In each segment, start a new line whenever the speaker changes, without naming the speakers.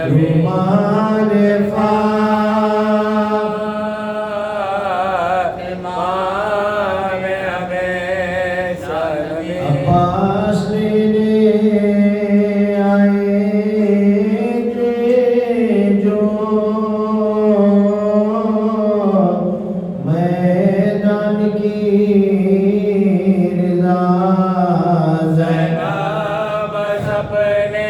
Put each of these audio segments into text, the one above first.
رومان عباس لینے آئے تھے جو میدان کی رضا زینب سپنے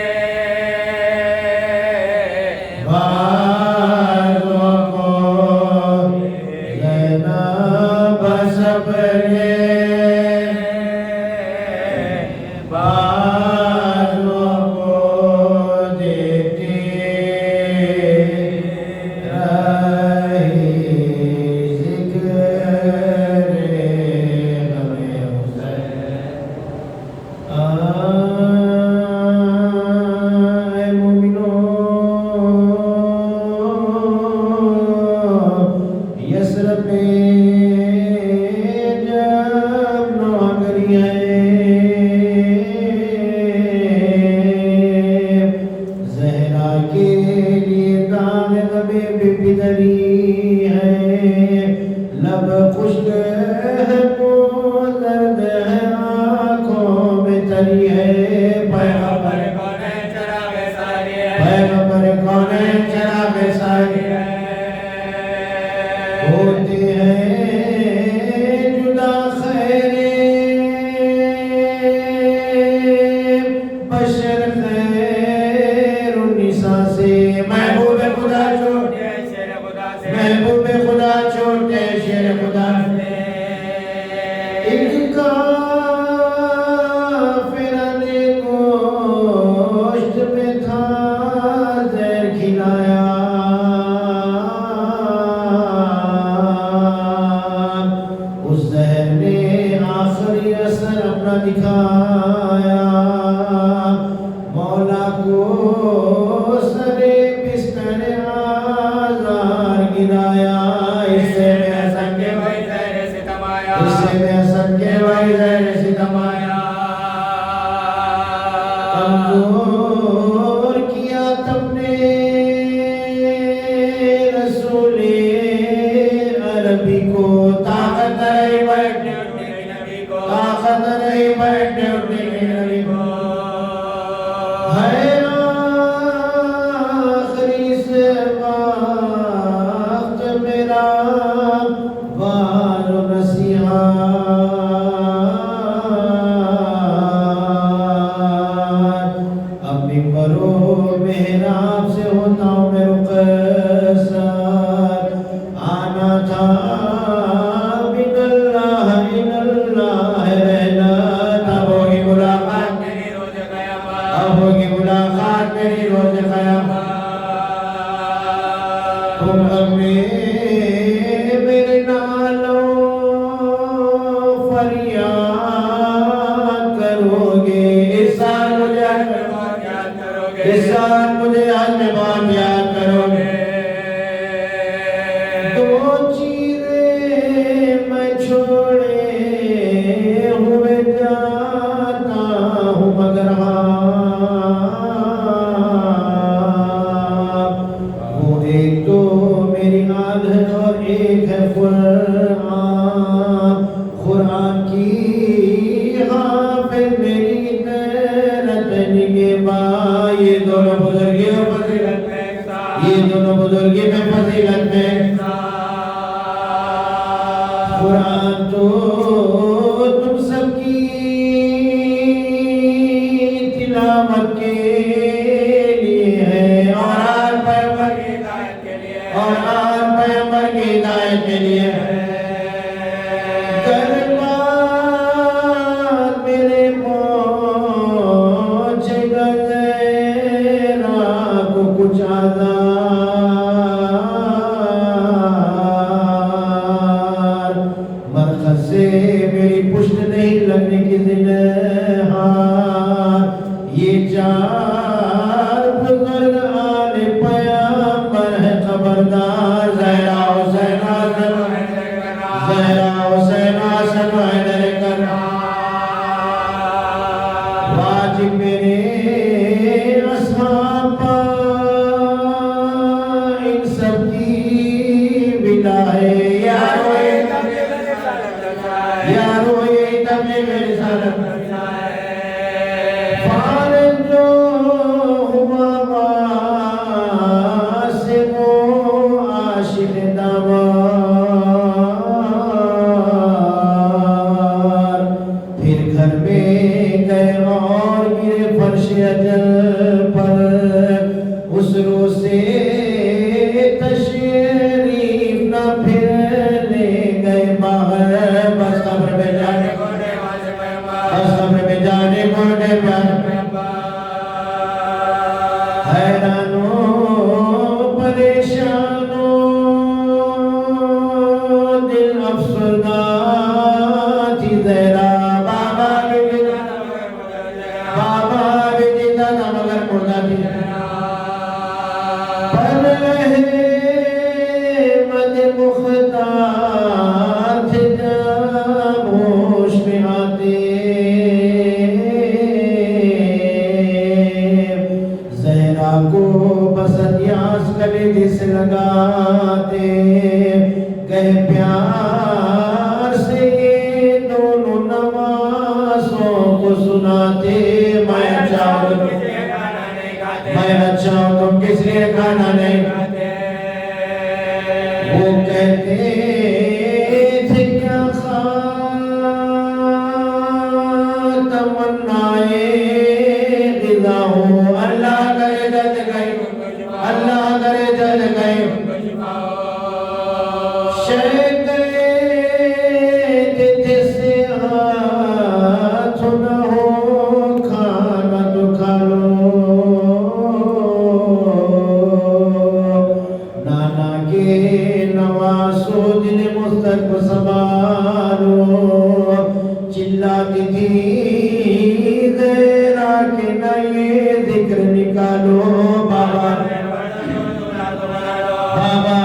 بازوں کو زینب سپنے بازوں کو دیتی رہی ذکر غم حسین اے مومنوں یسرب میں جب نوگری ہے زہرا کے لیے داغ غم بی دری ہے لب خشک ہے منہ درد ہے آنکھوں میں تری ہے پیغمبر کون ہے چراغ ساری ہے پیغمبر کون ہے چراغ ساری ہے ہوتے ہیں جدا خیر بشر خیر النساء سے محبوب خدا چھوٹے شیر خدا سے محبوب خدا چھوٹے شیر خدا سے ایک کافرہ نے گوشت پہ تھا زہر کھلایا اس زہر نے آخری اثر اپنا دکھایا مولا کو سرے بستر آزار گرایا اس سے میں حسن کے وہی زہر ستم آیا اس سے میں حسن کے وہی زہر ستم آیا کمزور کیا تب نے رسول عربی کو طاقت نہیں بیٹھنے اٹھنے کی نبی کو طاقت نہیں بیٹھنے اٹھنے کی نبی کو ہے آخری سے وقت میرا وار و نصیحت اب ممبر و محراب سے ہوتا ہوں میں رخصت آنا تھا من اللہ ان اللہ رحلت اب ہوگی ملاقات میری روز قیامت اب ہوگی ملاقات میری روز قیامت تم اپنے میرے نالوں فریاد کرو گے اس سال مجھے حج میں بہت یاد کرو گے اس سال مجھے حج میں بہت یاد کرو گے دو چیزیں میں چھوڑے ہوئے جاتا ہوں مگر وہ ایک تو میری یاد ہے اور ایک ہے قرآن قرآن کی حافظ میری غیرت نگہباں یہ دونوں بزرگی میں فضیلت میں ایک ساتھ یہ دونوں بزرگی میں فضیلت میں ایک ساتھ قرآن تو تم سب کی تلاوت کے لیے ہے اور آج پیغمبر کی ہدایت کے لیے اور آج پیغمبر کی ہدایت کے لیے ہے گربات میرے پہنچے گا زہرا کو کچھ آزار مرخص سے میری پشت نہیں لگنے کی زنہار یہ چار بزرگ آل پیامبر ہے خبردار زہرا حسین حسن زہرا حسین حسن حیدر کرنا واجب میرے اصحاب پر جو سے تشریف نہ پھر لے گئے باہر بس قبر میں جانے کو بس قبر میں جانے کو حیرانوں پریشانوں دل افسردہ تھی زہرا بابا بھی جیتا تھا مگر مردہ بھی پر احمد مختار تھے جب ہوش میں آتے زہرا کو بس ادیاس کلیجے سے لگاتے گئے پیار سے یہ دونوں نوازوں کو سناتے میں اچھا ہوں تم کس لیے کھانا نہیں کھاتے وہ کہتے تھے کیا تمنائے غذا ہو اللہ کرے جل گئے اللہ کرے جل گئے شہد جس سے ہاتھ نہ ہو کھانا تو کھا لو نانا کے نواسو دل مستق سنبھالو چلاتی تھی زہرا کے نئے ذکر نکالو بابا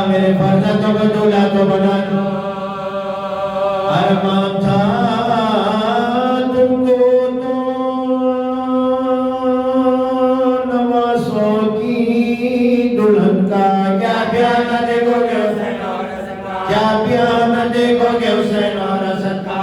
میرے فرزندوں کو دولہا تو بنا دو ارمان تھا تم کو تو نواسوں کی دلہن کا کیا پیار نہ دیکھو گے حسین اور حسن کا کیا پیار نہ دیکھو گے حسین اور حسن کا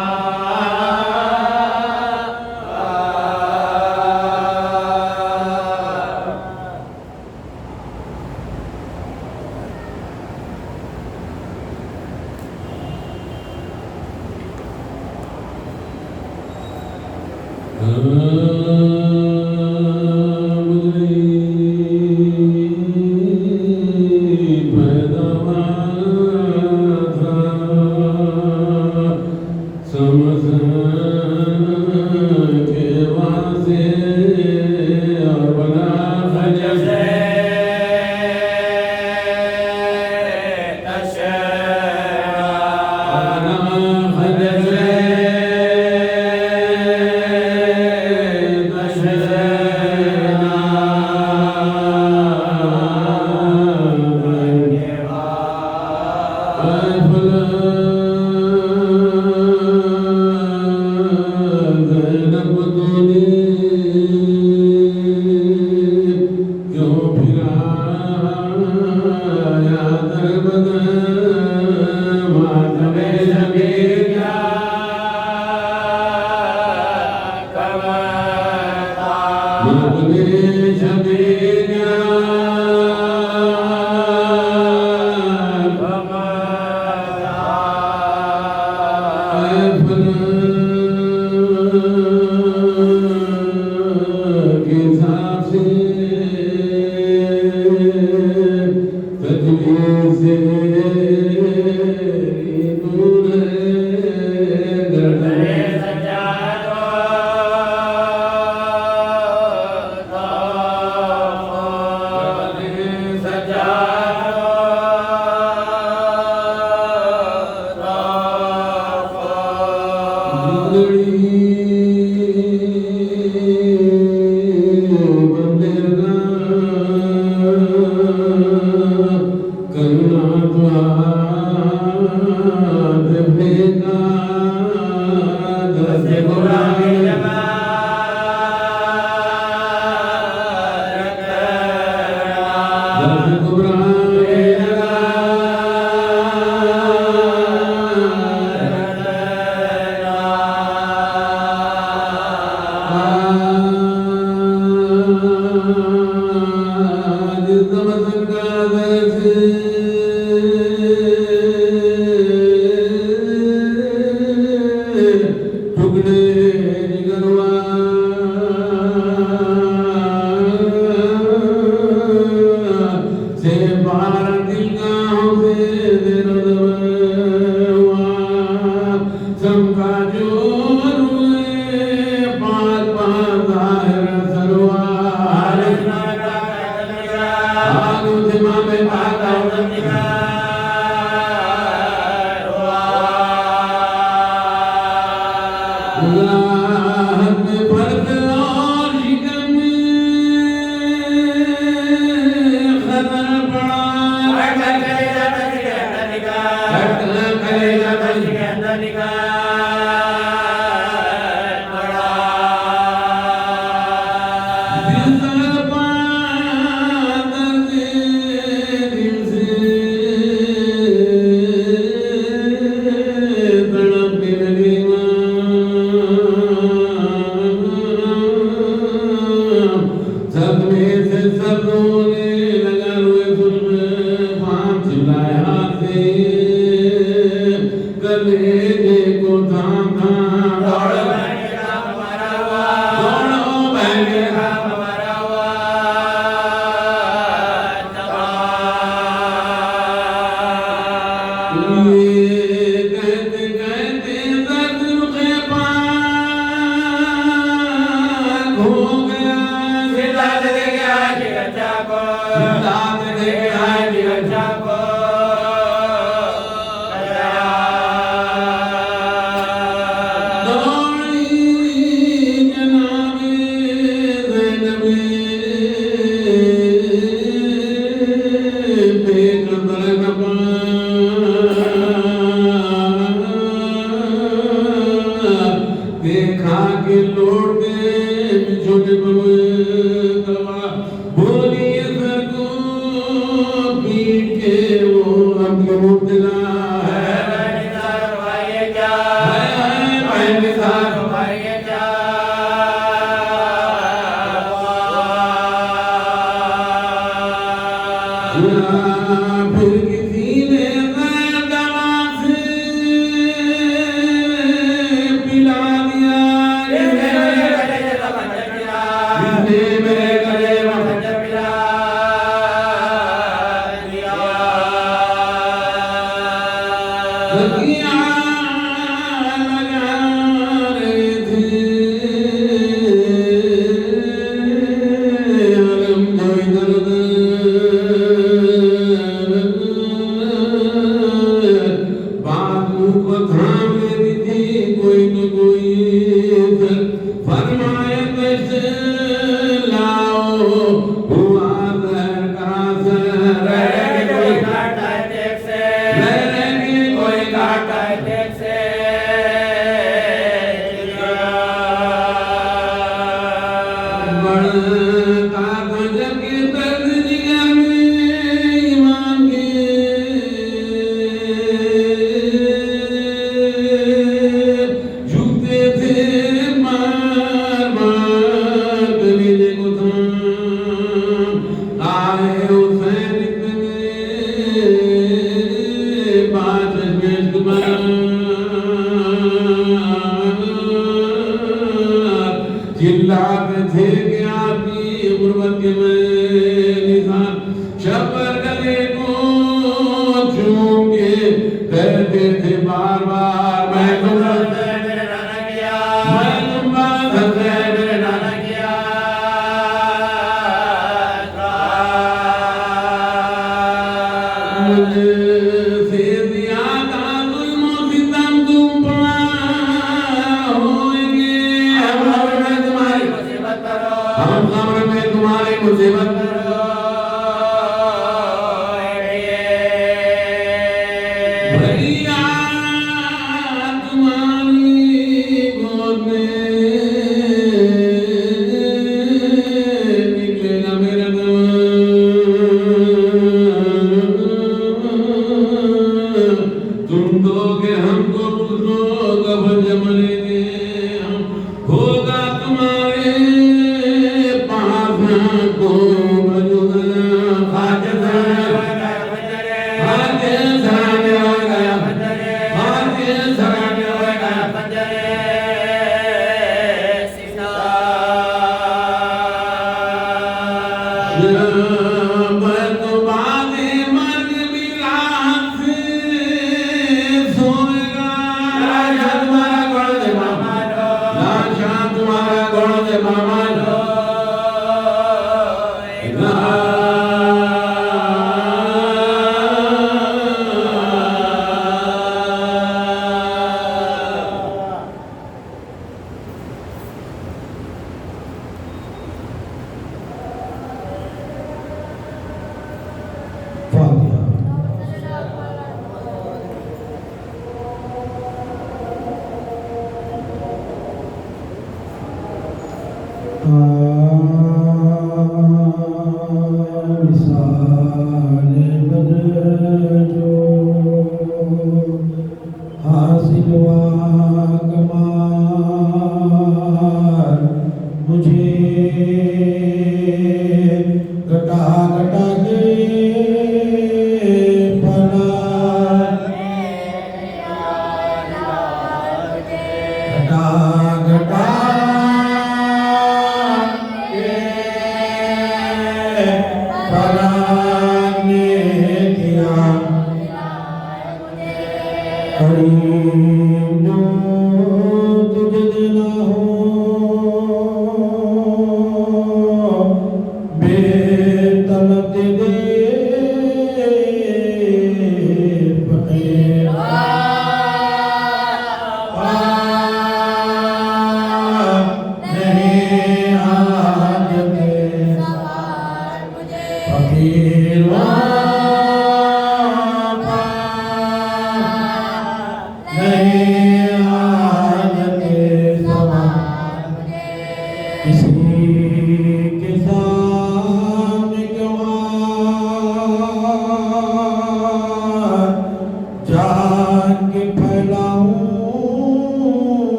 Bye.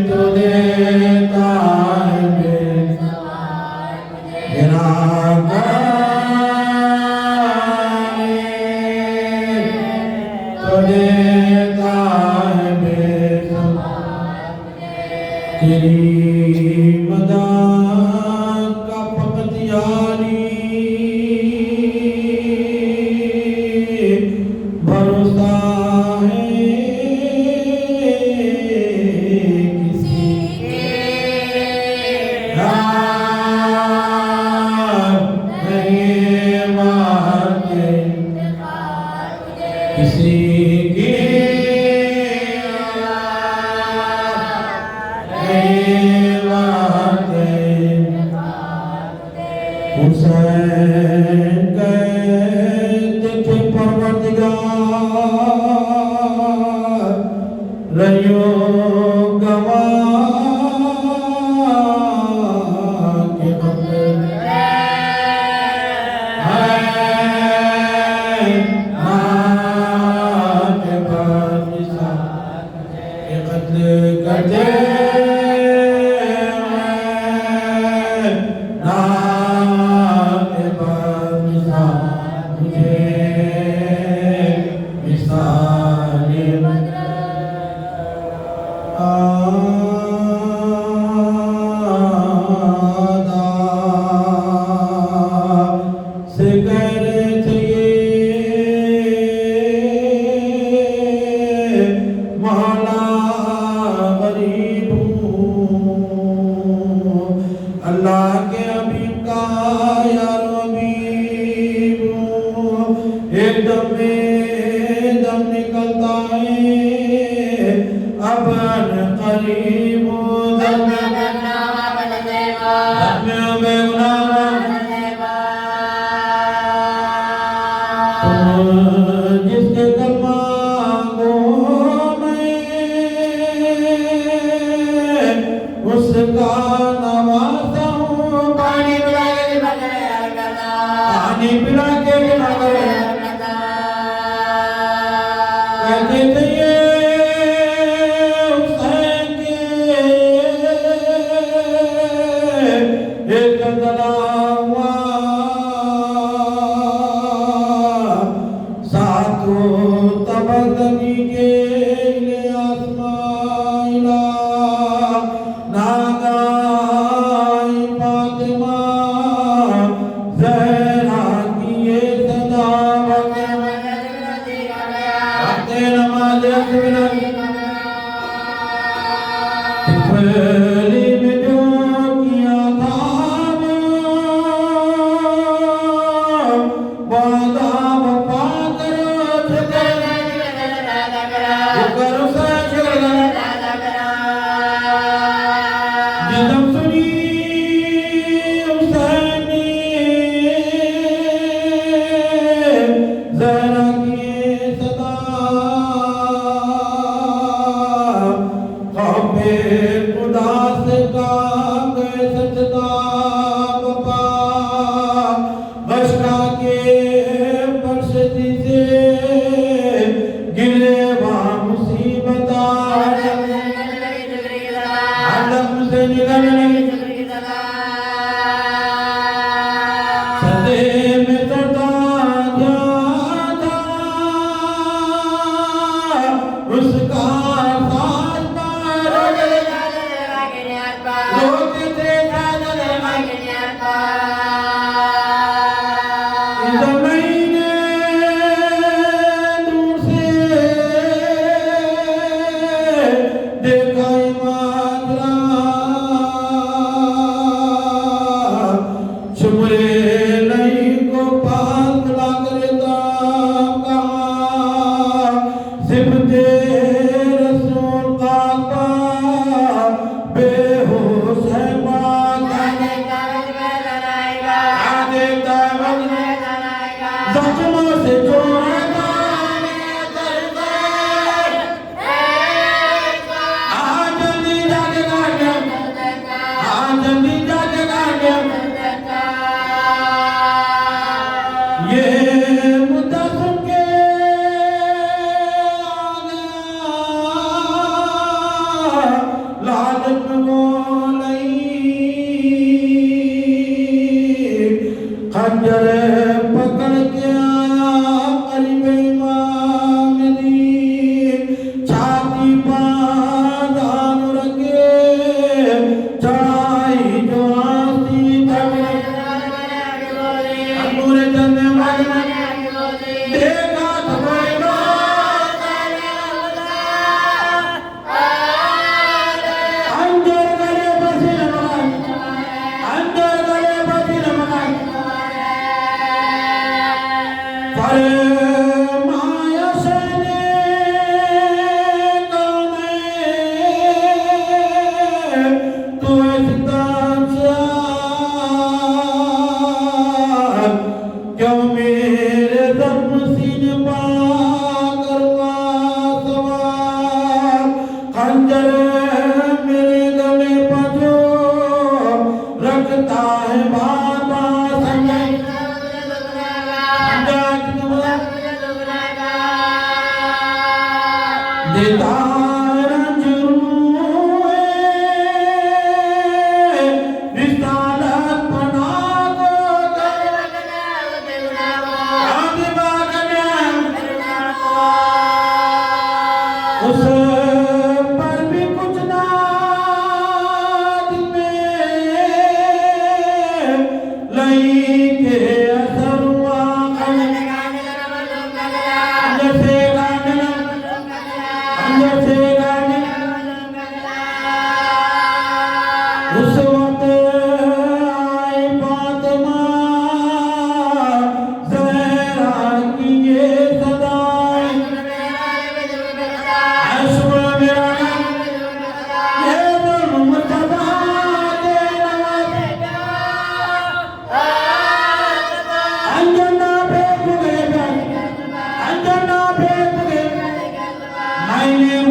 تو دیتا ہے بے گرا تو دیتا ہے بے تیری مدد کا فقط یاری بھروسہ ہے کسی یار نہیں مانتے کسی کی حسین کہتے تھے پروردگار رہیو گواہ کے بدلے ماں کے بادشاہ کے قتل کرتے اللہ کے حبیب کا یار حبیب ایک دم نکلتا ہے اب قریب دم میں جس کے کلمہ میں اس کا نوازا ہوں پانی پلا کے بنا کرے کہتے تھے یہ حسین کے ایک گلا ہوا ساتوں تبدنی کے لے آسمان ناگائی فاطمہ زہرا کی یہ صدا وقت نماز پہلی میں جو کیا تھا وعدہ وفا کرو جدم سنی حسینی زہرا کی صدا خوف خدا سے کام گئے سجدہ بپا بشکا کے برشتی سے گرے وہاں مصیبتہ عالم سے نگلنی صدے میں سڑتا جاتا اس کا ساتھ پار روتے تھے زمین دور سے دیکھا ماجرا شمرے نہیں کو پاس لا کرتا کہاں صفت رسول کا بے ہوش ہے معارک میں وہ نہیں خنجر پکڑ کے آیا قریب امام دین چھاتی پادان رکھے چڑھائی جو آسی انور جننے والا دیکھا تو کوئی انجر گلے بسیر مغائی انجر گلے بسیر مغائی فرمایا سینے کانے تو اتدان سے کیوں میرے زخم سینے پا کروا سوار خنجر میرے گلے پر جو رکھتا ہے بابا سنجھے دیدار جروئے رسالت پناہ کو آگے باگنے اس پر بھی کچھ نہ دل میں لئی کے اثر ہوا جیسے گانے جیسے گانے اس وقت آئی فاطمہ زہرا کی یہ صدائیں عشق میرا یہ ظلم مصطفیٰ کے نوازے انجنا پھینک گئے انجنا پھینک گئے میں نے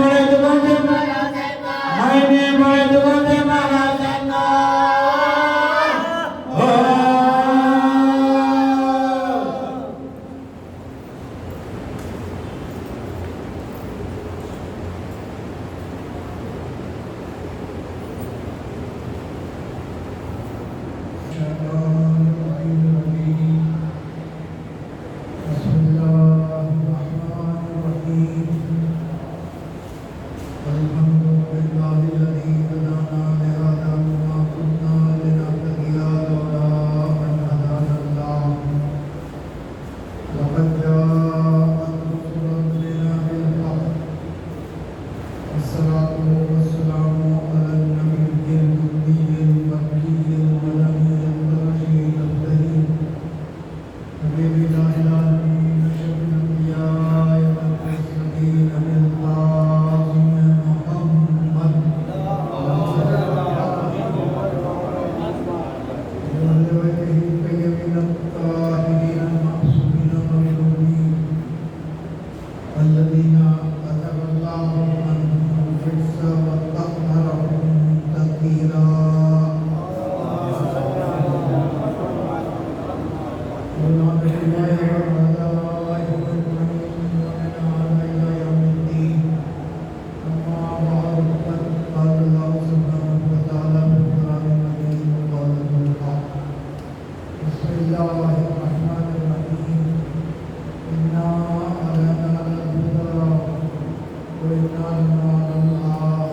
بڑے دکھانے مانا سنگا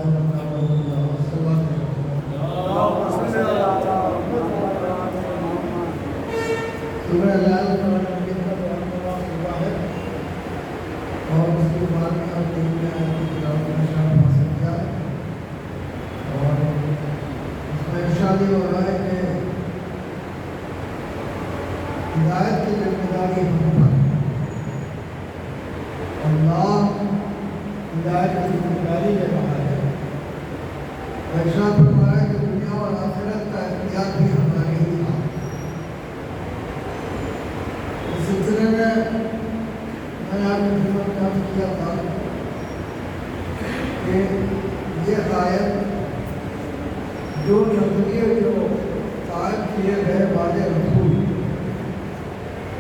ہدایت کی ذمہ داری ہم پر اللہ ہدایت کی ذمہ داری لے رہا ہے. ارشاد فرمایا کہ دنیا اور آخرت کا اختیار بھی ہمارے ہی تھا. اس سلسلے میں میں آپ کی خدمت میں عرض کیا تھا کہ یہ آیت جو نظریے جو قائم کیے گئے بعد رسول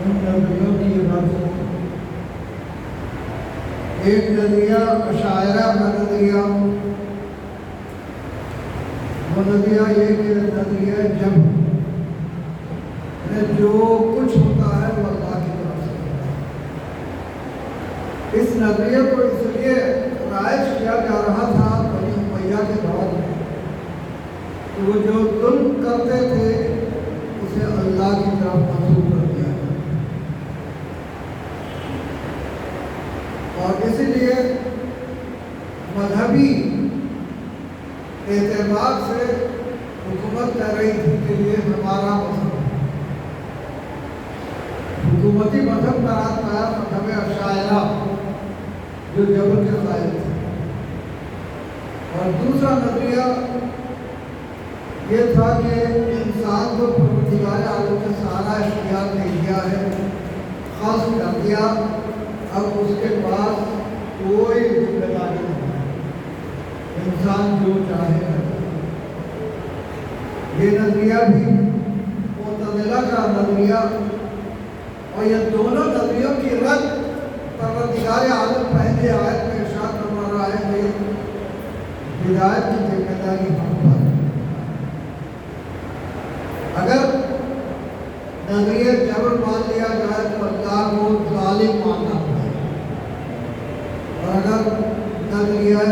ان نظریوں کی عبادت ایک نظریہ مشاعرہ کا نظریہ
وہ نظریہ یہ کہ نظریہ جب جو کچھ ہوتا ہے وہ اللہ کی طرف سے ہوتا ہے۔ اس نظریے کو اس لیے رائج کیا جا رہا تھا بنی امیہ کے دور میں کہ وہ جو ظلم کرتے تھے اسے اللہ کی طرف منسوب کر دیا جائے، اور اسی لیے مذہبی اعتبار سے حکومت کر رہی تھی کہ یہ ہمارا مذہب ہے۔ حکومتی مذہب قرار پایا مذہب اشاعرہ جو جبر کے قائل تھے، اور دوسرا نظریہ یہ تھا کہ انسان کو پروردگار عالم کا سارا اختیار دے دیا ہے، خاص کر دیا، اب اس کے پاس کوئی ذمہ داری نہیں، انسان جو چاہے کرتا۔ یہ نظریہ بھی معتزلہ کا نظریہ، اور یہ دونوں نظریوں کی رد پروردگار عالم پہلے آیت میں ارشاد فرما رہا ہے کہ ہدایت کی ذمہ داری ہم پر ہے۔ اگر نظریہ جبر مان لیا جائے تو اللہ کو ظالم ماننا پڑے، اور اگر نظریہ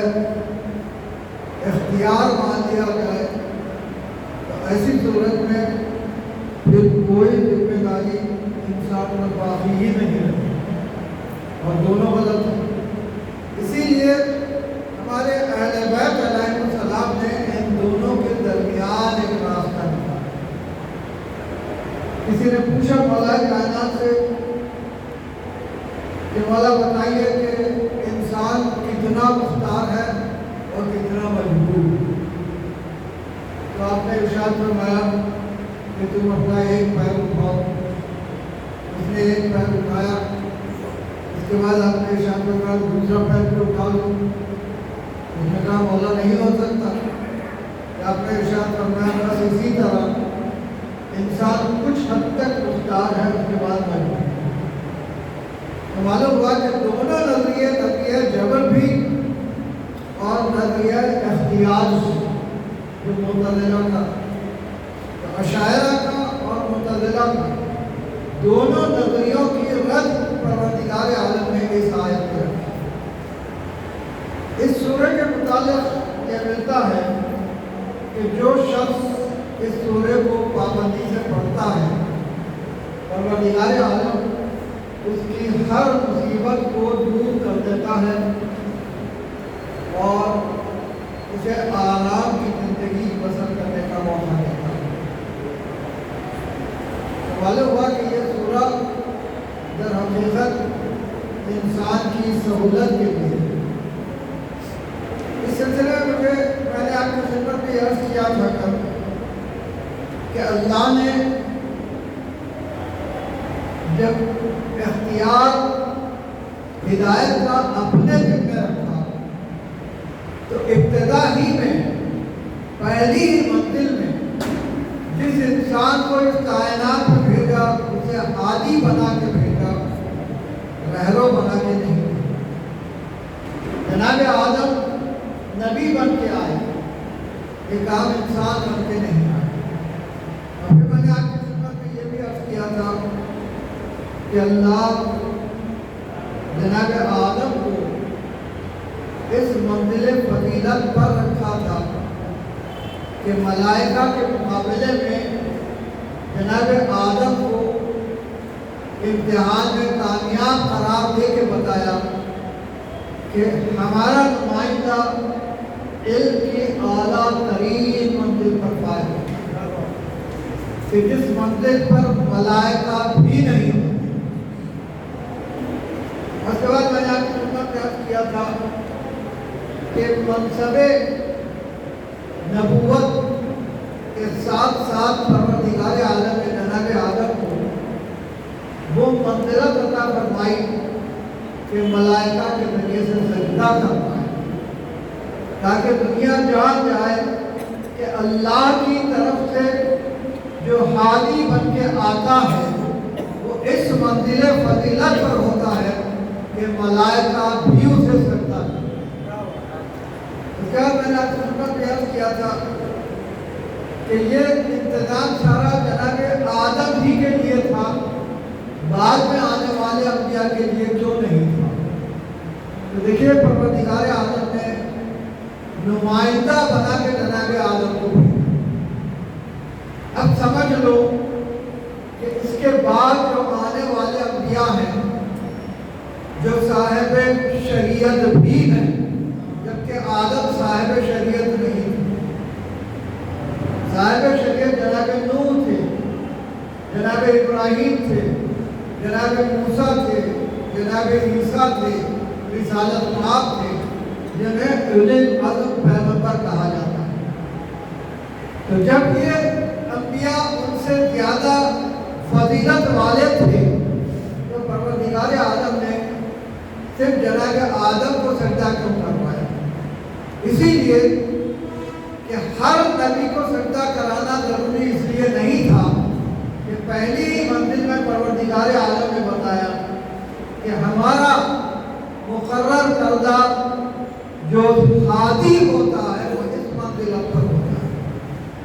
اختیار مان لیا جائے تو ایسی صورت میں پھر کوئی ذمہ داری انسان پر باقی ہی نہیں رہتی، اور دونوں غلط ہیں۔ اسی لیے ہمارے اہل بیت علیہ السلام نے ان دونوں کے درمیان ایک راستہ نکالا۔ کسی نے پوچھا مولا کائنات سے کہ مولا بتائیے کہ انسان کتنا مختار ہے اور کتنا مجبور ہے؟ تو آپ نے ارشاد فرمایا کہ تم اپنا ایک پیر اٹھاؤ۔ اس نے ایک پیر اٹھایا، اس کے بعد آپ نے ارشاد فرمایا دوسرا پیر بھی اٹھا لو۔ اس نے کہا مولا نہیں ہو سکتا۔ آپ نے ارشاد فرمایا بس اسی طرح انسان کچھ حد تک مختار ہے، اس کے بعد مجبور ہے۔ تو معلوم ہوا کہ دونوں نظریے جبر بھی اور نظریہ اختیار جو معتزلہ کا، اشاعرہ کا اور معتزلہ کا، دونوں نظریوں کی رد پروردگار عالم نے اس آیت میں رکھی۔ اس سورہ کے متعلق یہ ملتا ہے کہ جو شخص اس سورہ کو پابندی سے پڑھتا ہے، پروردگار عالم اس کی ہر مصیبت کو دور کر دیتا ہے اور اسے آرام کی زندگی بسر کرنے کا موقع دیتا ہے۔ معلوم ہوا کہ یہ سورہ در حقیقت انسان کی سہولت کے لیے۔ اس سلسلے میں میں نے آپ کی خدمت میں عرض کیا تھا کہ اللہ نے جب اختیار ہدایت کا اپنے دل میں رکھا تو ابتدا ہی میں پہلی ہی منزل میں جس انسان کو اس کائنات میں بھیجا اسے عادی بنا کے بھیجا، رہرو بنا کے نہیں بھیجا۔ جناب آدم نبی بن کے آئے، ایک عام انسان بن کے نہیں آئے۔ اور پھر میں نے آپ کی خدمت میں یہ بھی عرض کیا تھا کہ اللہ جناب آدم کو اس منزل فضیلت پر رکھا تھا کہ ملائکہ کے مقابلے میں جناب آدم کو امتحان میں کامیاب قرار دے کے بتایا کہ ہمارا نمائندہ علم کی اعلیٰ ترین منزل پر فائز ہے، کہ جس منزل پر ملائکہ بھی نہیں ہوتے۔ اس کے بعد میں نے آپ کی خدمت میں عرض کیا تھا کہ منصب نبوت کے ساتھ ساتھ پروردگار عالم کے جناب آدم کو وہ منزلت عطا فرمائی کہ ملائکہ کے ذریعے سے سجدہ کرتا ہے، تاکہ دنیا جان جائے کہ اللہ کی طرف سے جو ہادی بن کے آتا ہے وہ اس منزل فضیلت پر ہوتا ہے کہ ملائکہ بھی اسے سجدہ کرتا ہے۔ اس کے بعد میں نے آپ کو خدمت میں عرض کیا تھا کہ یہ انتظام سارا جناب آدم ہی کے لیے تھا، بعد میں آنے والے انبیاء کے لیے کیوں نہیں تھا؟ تو دیکھیے پروردگار عالم نے نمائندہ بنا کے جناب آدم کو بھیجا۔ اب سمجھ لو کہ اس کے بعد جو آنے والے انبیاء ہیں جو صاحب شریعت بھی ہیں، جبکہ آدم صاحب شریعت نہیں تھے۔ صاحب شریعت جناب نوح تھے، جناب ابراہیم تھے، جناب موسیٰ تھے، جناب عیسیٰ تھے، رسالت مآب تھے، جنہیں اولو العزم پیغمبر کہا جاتا ہے۔ تو جب یہ انبیاء ان سے زیادہ فضیلت والے تھے تو پروردگار عالم نے صرف جناب آدم کو سجدہ کیوں کروایا؟ اسی لیے کہ ہر نبی کو سجدہ کرانا ضروری اس لیے نہیں تھا کہ پہلی ہی منزل میں پروردگار عالم نے بتایا کہ ہمارا مقرر کردہ جو ہادی ہوتا ہے وہ اس منزل پر ہوتا ہے۔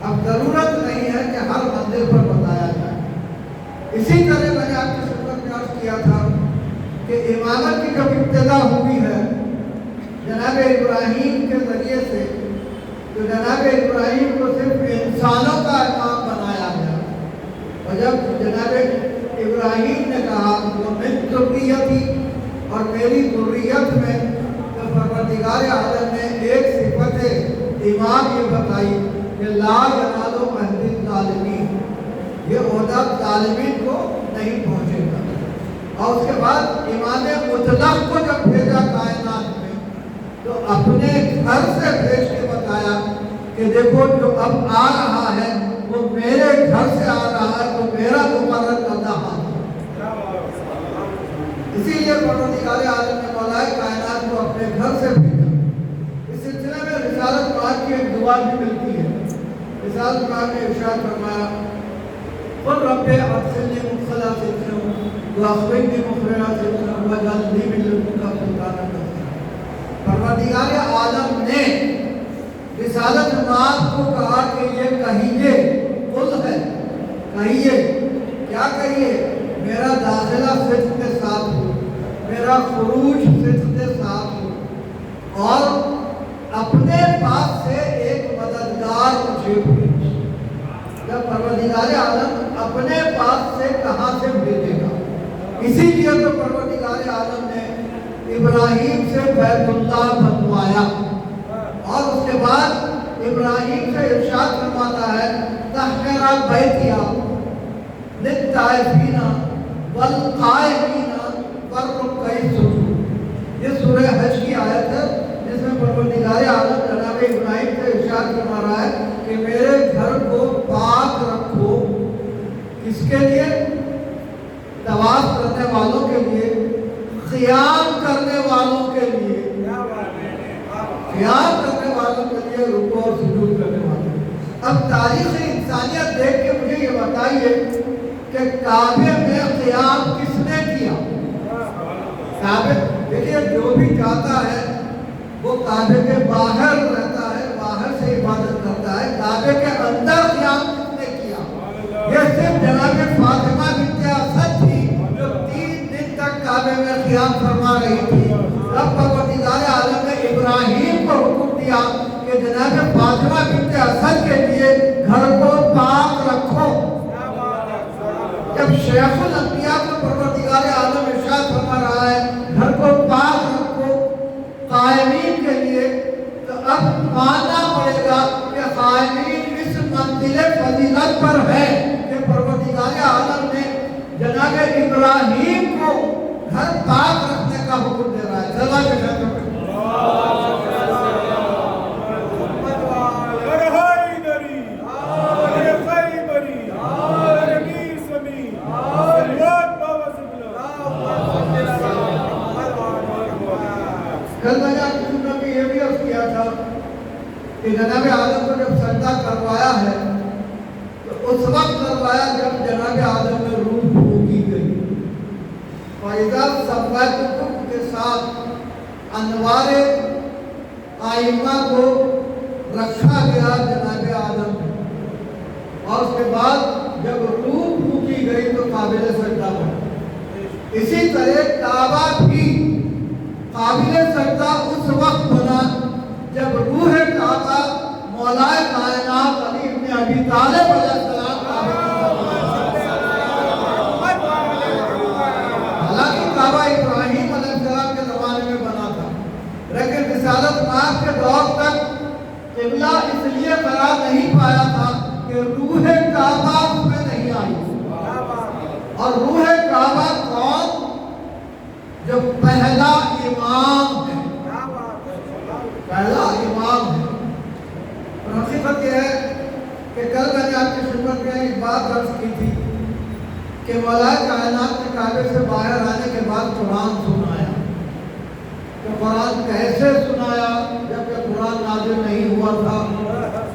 اب ضرورت نہیں ہے کہ ہر منزل پر بتایا جائے۔ اسی طرح میں نے آپ کی خدمت میں عرض کیا تھا کہ امامت کی جب ابتدا ہوئی ہے جناب ابراہیم کے ذریعے سے، تو جناب ابراہیم کو صرف انسانوں کا امام بنایا گیا، اور جب جناب ابراہیم نے کہا وہ من ذریتی اور میری ذریت میں، تو پروردگار عالم نے ایک صفت امام یہ بتائی کہ لا ینال عہد الظالمین، یہ عہدہ ظالمین کو نہیں پہنچے گا۔ اور اس کے بعد امام مطلق کو جب بھیجا کائنات میں تو اپنے گھر سے بھیج کے بتایا کہ دیکھو جو اب آ رہا ہے وہ میرے گھر سے آ رہا ہے، تو میرا مقرر کردہ ہے۔ اسی لیے پروردگار عالم نے مولا کائنات کو اپنے گھر سے بھیجا۔ اس سلسلے میں رسالت مآب کی ایک دعا بھی ملتی ہے۔ رسالت مآب نے ارشاد فرمایا قل رب ادخلنی مدخل صدق واخرجنی مخرج صدق واجعلنی من لدنک سلطانا نصیرا۔ پروردگار عالم نے رسالت مآب کو کہا کہ یہ کہیے، قل ہے کہیے، کیا کہیے؟ میرا داخلہ صدق کے ساتھ ہو، میرا خروج صدق کے ساتھ ہو، اور اپنے پاس سے ایک مددگار مجھے بھیج۔ جب پروردگار عالم اپنے پاس سے کہاں سے بھیجے گا؟ اسی لیے تو پروردگار عالم نے ابراہیم سے بیت اللہ بنوایا، اور اس کے بعد ابراہیم سے ارشاد فرماتا ہے تحرا بیتیا للطائفین والقائمین والرکع السجود۔ یہ سورہ حج کی آیت ہے جس میں پروردگار عالم جناب ابراہیم سے ارشاد فرما رہا ہے کہ میرے گھر کو پاک رکھو، کس کے لیے؟ طواف کرنے والوں کے لیے، قیام کرنے والوں کے لیے، قیام کرنے والوں کے لیے، رکوع اور سجود کرنے والوں۔ اب تاریخ انسانیت دیکھ کے مجھے یہ بتائیے کہ کعبے میں قیام کس نے کیا؟ کعبے، دیکھیے جو بھی جاتا ہے وہ کعبے کے باہر رہتا ہے، باہر سے عبادت کرتا ہے، کعبے کے اندر قیام کس نے کیا؟ یہ صرف جناب فاطمہ بنت اسد تھی جو 3 دن تک کعبے میں قیام فرما رہی تھی۔ اب پروردگار عالم نے ابراہیم کو حکم دیا کہ جناب فاطمہ بنت اسد کے لیے گھر کو پاک رکھو۔ جب شیخ الانبیاء کو پروردگار عالم ارشاد فرما رہا ہے گھر کو پاک رکھو قائمین کے لیے، تو اب ماننا پڑے گا کہ قائمین اس منزل فضیلت پر ہے کہ پروردگار عالم نے جناب ابراہیم کو گھر پاک رکھنے کا حکم دے رہا ہے۔ صلوات کل میں نے آپ کی خدمت میں یہ بھی عرض کیا تھا کہ جناب آدم کو جب سجدہ کروایا ہے تو اس وقت کروایا جب جناب آدم میں روح پھونکی گئی، فَإِذَا سَوَّيْتُكُمْ کے ساتھ انوار آئمہ کو رکھا گیا جناب آدم میں۔ اس کے بعد جب روح پھونکی گئی تو قابل سجدہ بنا. اسی طرح کعبہ بھی قابل سجدہ اس وقت بنا جب روح کعبہ مولا کائنات علی ابن ابی طالب علیہ السلام حالانکہ کعبہ ابراہیم علیہ السلام کے زمانے میں بنا تھا، لیکن رسالت پاک کے دور تک قبلہ اس لیے قرار نہیں پایا تھا کہ روح کعبہ اس میں نہیں آئی. اور روح کعبہ کون؟ جو پہلا امام ہے، پہلا امام ہے. اور حقیقت یہ ہے کہ کل میں نے آپ کی خدمت میں ایک بات عرض کی تھی کہ مولا کائنات نے کعبے سے باہر آنے کے بعد قرآن سنایا. تو قرآن کیسے سنایا جبکہ قرآن نازل نہیں ہوا تھا؟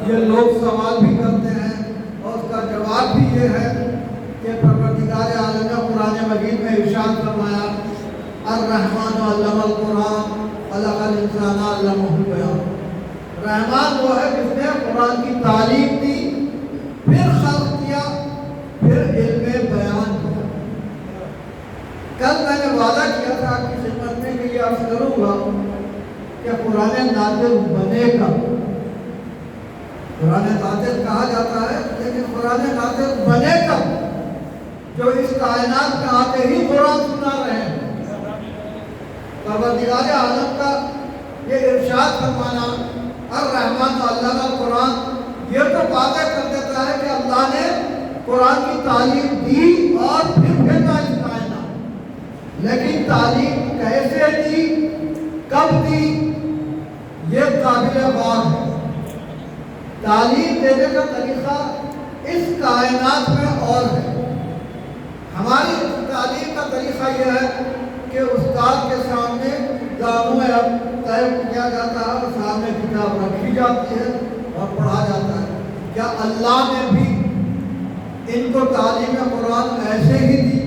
یہ لوگ سوال بھی کرتے ہیں اور اس کا جواب بھی یہ ہے کہ پروردگار عالم نے قرآن مجید میں ارشاد فرمایا الرحمن علم القرآن خلق الانسان علمہ البیان. رحمان وہ ہے جس نے قرآن کی تعلیم دی، پھر خلق کیا، پھر علم بیان کیا. کل میں نے وعدہ کیا تھا آپ کی خدمت میں کہ یہ عرض کروں گا کہ قرآن نازل بنے گا. قرآن نازل کہا جاتا ہے لیکن قرآن نازل بنے گا جو اس کائنات میں آتے ہی قرآن سنا رہے ہیں. پروردگار عالم کا یہ ارشاد فرمانا الرحمن علم القرآن یہ تو وعدہ کر دیتا ہے کہ اللہ نے قرآن کی تعلیم دی اور پھر بھیجا اس کائنات. لیکن تعلیم کیسے دی، کب دی، یہ قابل غور ہے. تعلیم دینے کا طریقہ اس کائنات میں اور ہے. ہماری تعلیم کا طریقہ یہ ہے کہ استاد کے سامنے داموں اب طے کیا جاتا ہے اور سامنے کتاب رکھی جاتی ہے اور پڑھا جاتا ہے. کیا اللہ نے بھی ان کو تعلیم قرآن ایسے ہی دی؟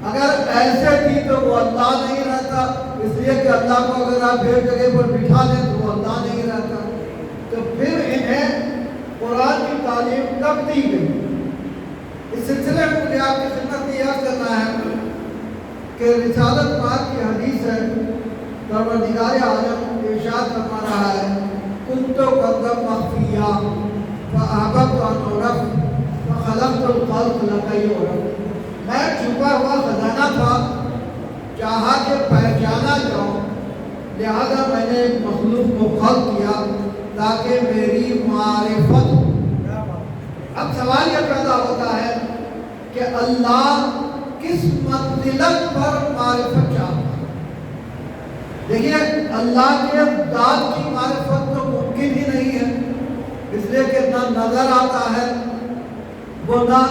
اگر ایسے دی تو وہ اللہ نہیں رہتا، اس لیے کہ اللہ کو اگر آپ ایک جگہ پر بٹھا دیں تو وہ اللہ نہیں رہتا. تو پھر انہیں قرآن کی تعلیم کب دی گئی؟ اس سلسلے میں مجھے آپ کی خدمت میں یاد کرنا ہے کہ رسالت پاک کی حدیث ہے. پروردگار عالم ارشاد فرما رہا ہے کنت کنزا مخفیا فاحببت ان اعرف فخلقت الخلق لکی اعرف. میں چھپا ہوا خزانہ تھا، چاہا کہ پہچانا جاؤں، لہذا میں نے ایک مخلوق کو خلق کیا تاکہ میری معرفت. اب سوال یہ پیدا ہوتا ہے کہ اللہ کس منزلت پر معرفت چاہتا ہے؟ دیکھیے اللہ کے ذات کی معرفت تو ممکن ہی نہیں ہے، اس لیے کہ نہ نظر آتا ہے، وہ نہ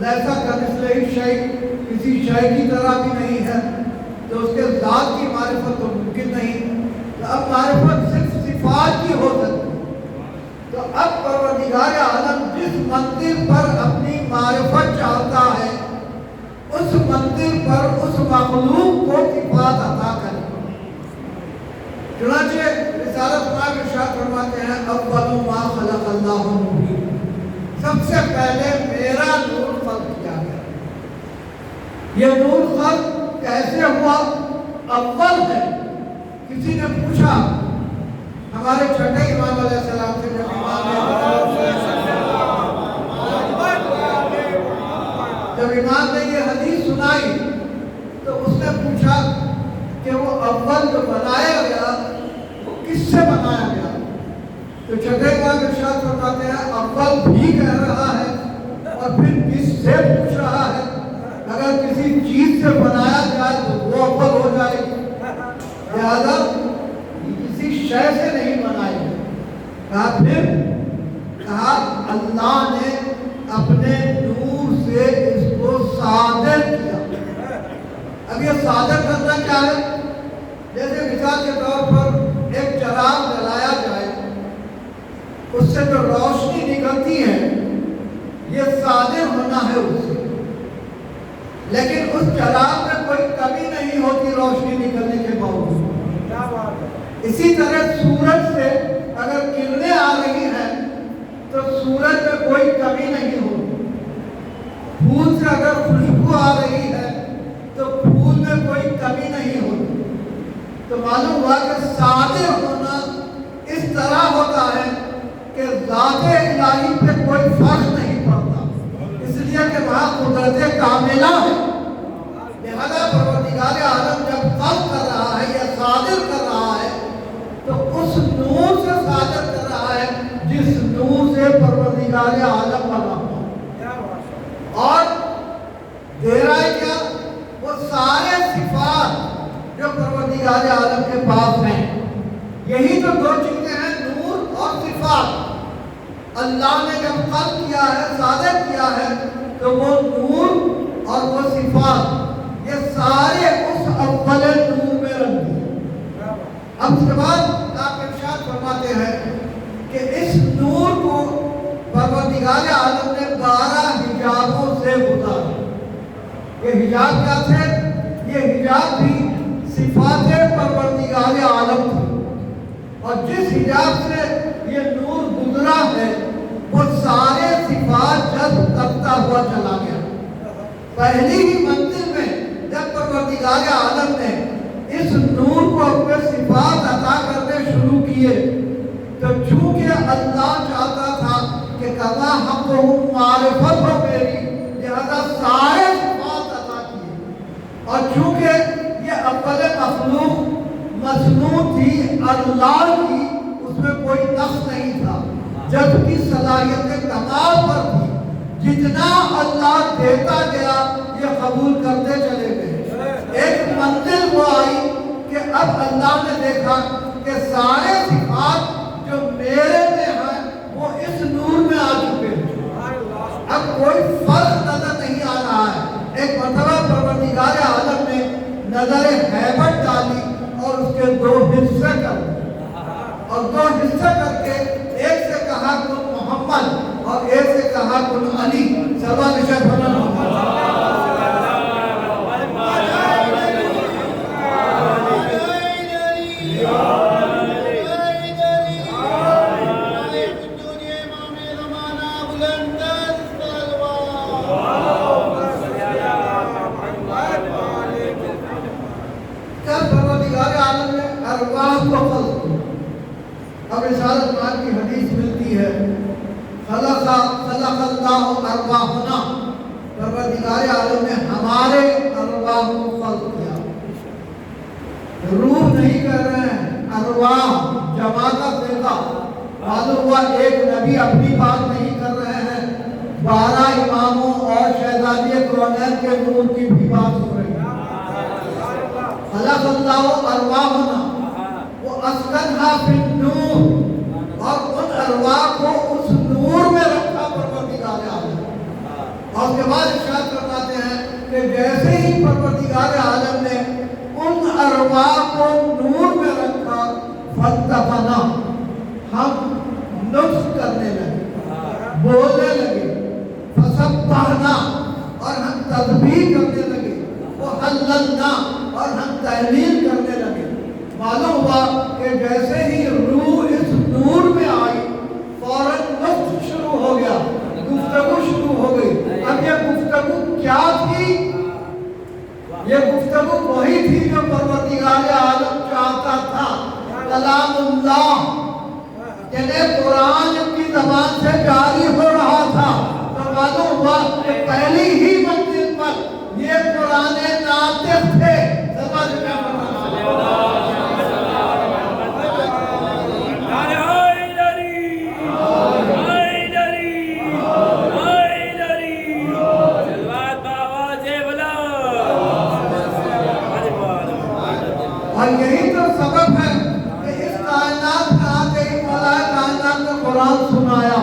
لیسا کمثلہ شیء کسی شے کی طرح بھی نہیں ہے، تو اس کے ذات کی معرفت تو ممکن نہیں. تو اب معرفت صرف صفات کی ہو سکتی. تو اب پروردگار عالم جس منزل پر اپنی معرفت چاہتا ہے اس منزل پر اس مخلوق کو صفات عطا کرے. چنانچہ رسالت پاک ارشاد فرماتے ہیں اول ما خلق اللہ نور، سب سے پہلے میرا نور خلق کیا گیا. یہ نور خلق کیسے ہوا؟ اول ہے. کسی نے پوچھا ہمارے چھٹے امام علیہ السلام سے، جب امام نے یہ حدیث سنائی تو اس نے پوچھا کہ وہ اول جو بنایا گیا وہ کس سے بنایا گیا؟ تو چھٹے امام ارشاد فرماتے ہیں اول بھی کہہ رہا ہے اور پھر کس سے پوچھ رہا ہے. اگر کسی چیز سے بنایا جائے تو وہ اول ہو جائے گی، لہذا کسی شے سے نہیں بنائی. پھر کہا اللہ نے اپنے نور سے اس کو صادر کیا. اب یہ صادر کرنا کیا ہے؟ جیسے مثال کے طور پر ایک چراغ جلایا جائے، اس سے جو روشنی نکلتی ہے یہ صادر ہونا ہے اس سے، لیکن اس چراغ میں کوئی کمی نہیں ہوتی روشنی نکلنے کے باوجود. اسی طرح سورج سے اگر کرنیں آ رہی ہیں تو سورج میں کوئی کمی نہیں اگر خوشبو آ رہی ہے تو پھول میں کوئی کمی نہیں ہوتی. تو معلوم ہوا کہ صادر ہونا اس طرح ہوتا ہے کہ ذات الہی پہ کوئی فرق نہیں پڑتا، اس لیے کہ وہاں قدرت کاملہ ہے. لہذا پروردگار عالم جب قبض کر رہا ہے یا صادر کر رہا ہے تو اس نور سے صادر کر رہا ہے جس نور سے پروردگار عالم بنا ہوا. اور دے رہا ہے کیا؟ وہ سارے صفات جو پروردگار عالم کے پاس ہیں. یہی تو دو چیزیں ہیں، نور اور صفات. اللہ نے جب قبض کیا ہے، صادر کیا ہے، تو وہ نور اور وہ صفات یہ سارے اس اول نور میں رکھ دیے. اب اس کے بعد آپ ارشاد فرماتے ہیں کہ اس نور کو پروردگار عالم نے 12 حجابوں سے اتارا. یہ حجاب کیا تھے؟ یہ حجاب بھی صفات پروردگار عالم تھی، اور جس حجاب سے یہ نور گزرا ہے وہ سارے صفات جذب کرتا ہوا چلا گیا. پہلی ہی منزل میں جب پروردگار عالم نے اس نور کو اپنے صفات عطا کرنے شروع کیے تو چونکہ اللہ چاہتا تھا کہ کما حقہم معرفت ہو میری، لہذا سارے صفات عطا کیے. اور چونکہ یہ اول مخلوق مصنوع تھی، اللہ کی، اس میں کوئی نقص نہیں تھا، جبکہ صلاحیت کمال پر تھی. جتنا اللہ دیتا گیا یہ قبول کرتے چلے گئے. ایک منزل وہ آئی کہ اب اللہ نے دیکھا کہ سارے صفات جو میرے میں ہیں وہ اس نور میں آ چکے ہیں. اب کوئی فرق نظر نہیں آ رہا ہے. ایک مرتبہ پروردگار عالم نے نظر ہیبت ڈالی اور اس کے 2 حصے کر دیے، اور 2 حصے کر کے ایک سے کہا کن محمد اور ایک سے کہا کن علی. سبا نشد ہونا اب رسالت پاک کی حدیث ملتی ہے، خلق اللہ ارواحنا، پروردگار عالم نے ہمارے ارواح کو خلق کیا. روح نہیں کر رہے ہیں، ارواح جمع کا صیغہ. معلوم ہوا ایک نبی اپنی بات نہیں کر رہے ہیں، 12 اماموں اور شہزادی کونین کے نور کی بھی بات ہو رہی ہے. خلق اللہ ارواحنا اسکنھا فی النور، اور ان ارواح کو اس نور میں رکھا پروردگار عالم. اور اس کے بعد ارشاد فرماتے ہیں کہ جیسے ہی پروردگار عالم نے ان ارواح کو نور میں رکھا، فانطقنا، ہم نطق کرنے لگے، بولنے لگے، فسبحنا، اور ہم تسبیح کرنے لگے، وحللنا، اور ہم تحلیل کرنے لگے. معلوم ہوا کہ جیسے ہی روح اس نور میں آئی فوراً نطق شروع ہو گیا، گفتگو شروع ہو گئی. اب یہ گفتگو کیا تھی؟ یہ گفتگو وہی تھی جو پروردگار عالم چاہتا تھا. کلام اللہ یعنی قرآن کی زبان سے جاری ہو رہا تھا. تو معلوم ہوا کہ پہلی ہی منزل پر یہ قرآن ناطق تھے. سمجھ میں یہی تو سبب ہے کہ اس کائنات کا آتے ہی مولا کائنات نے قرآن سنایا.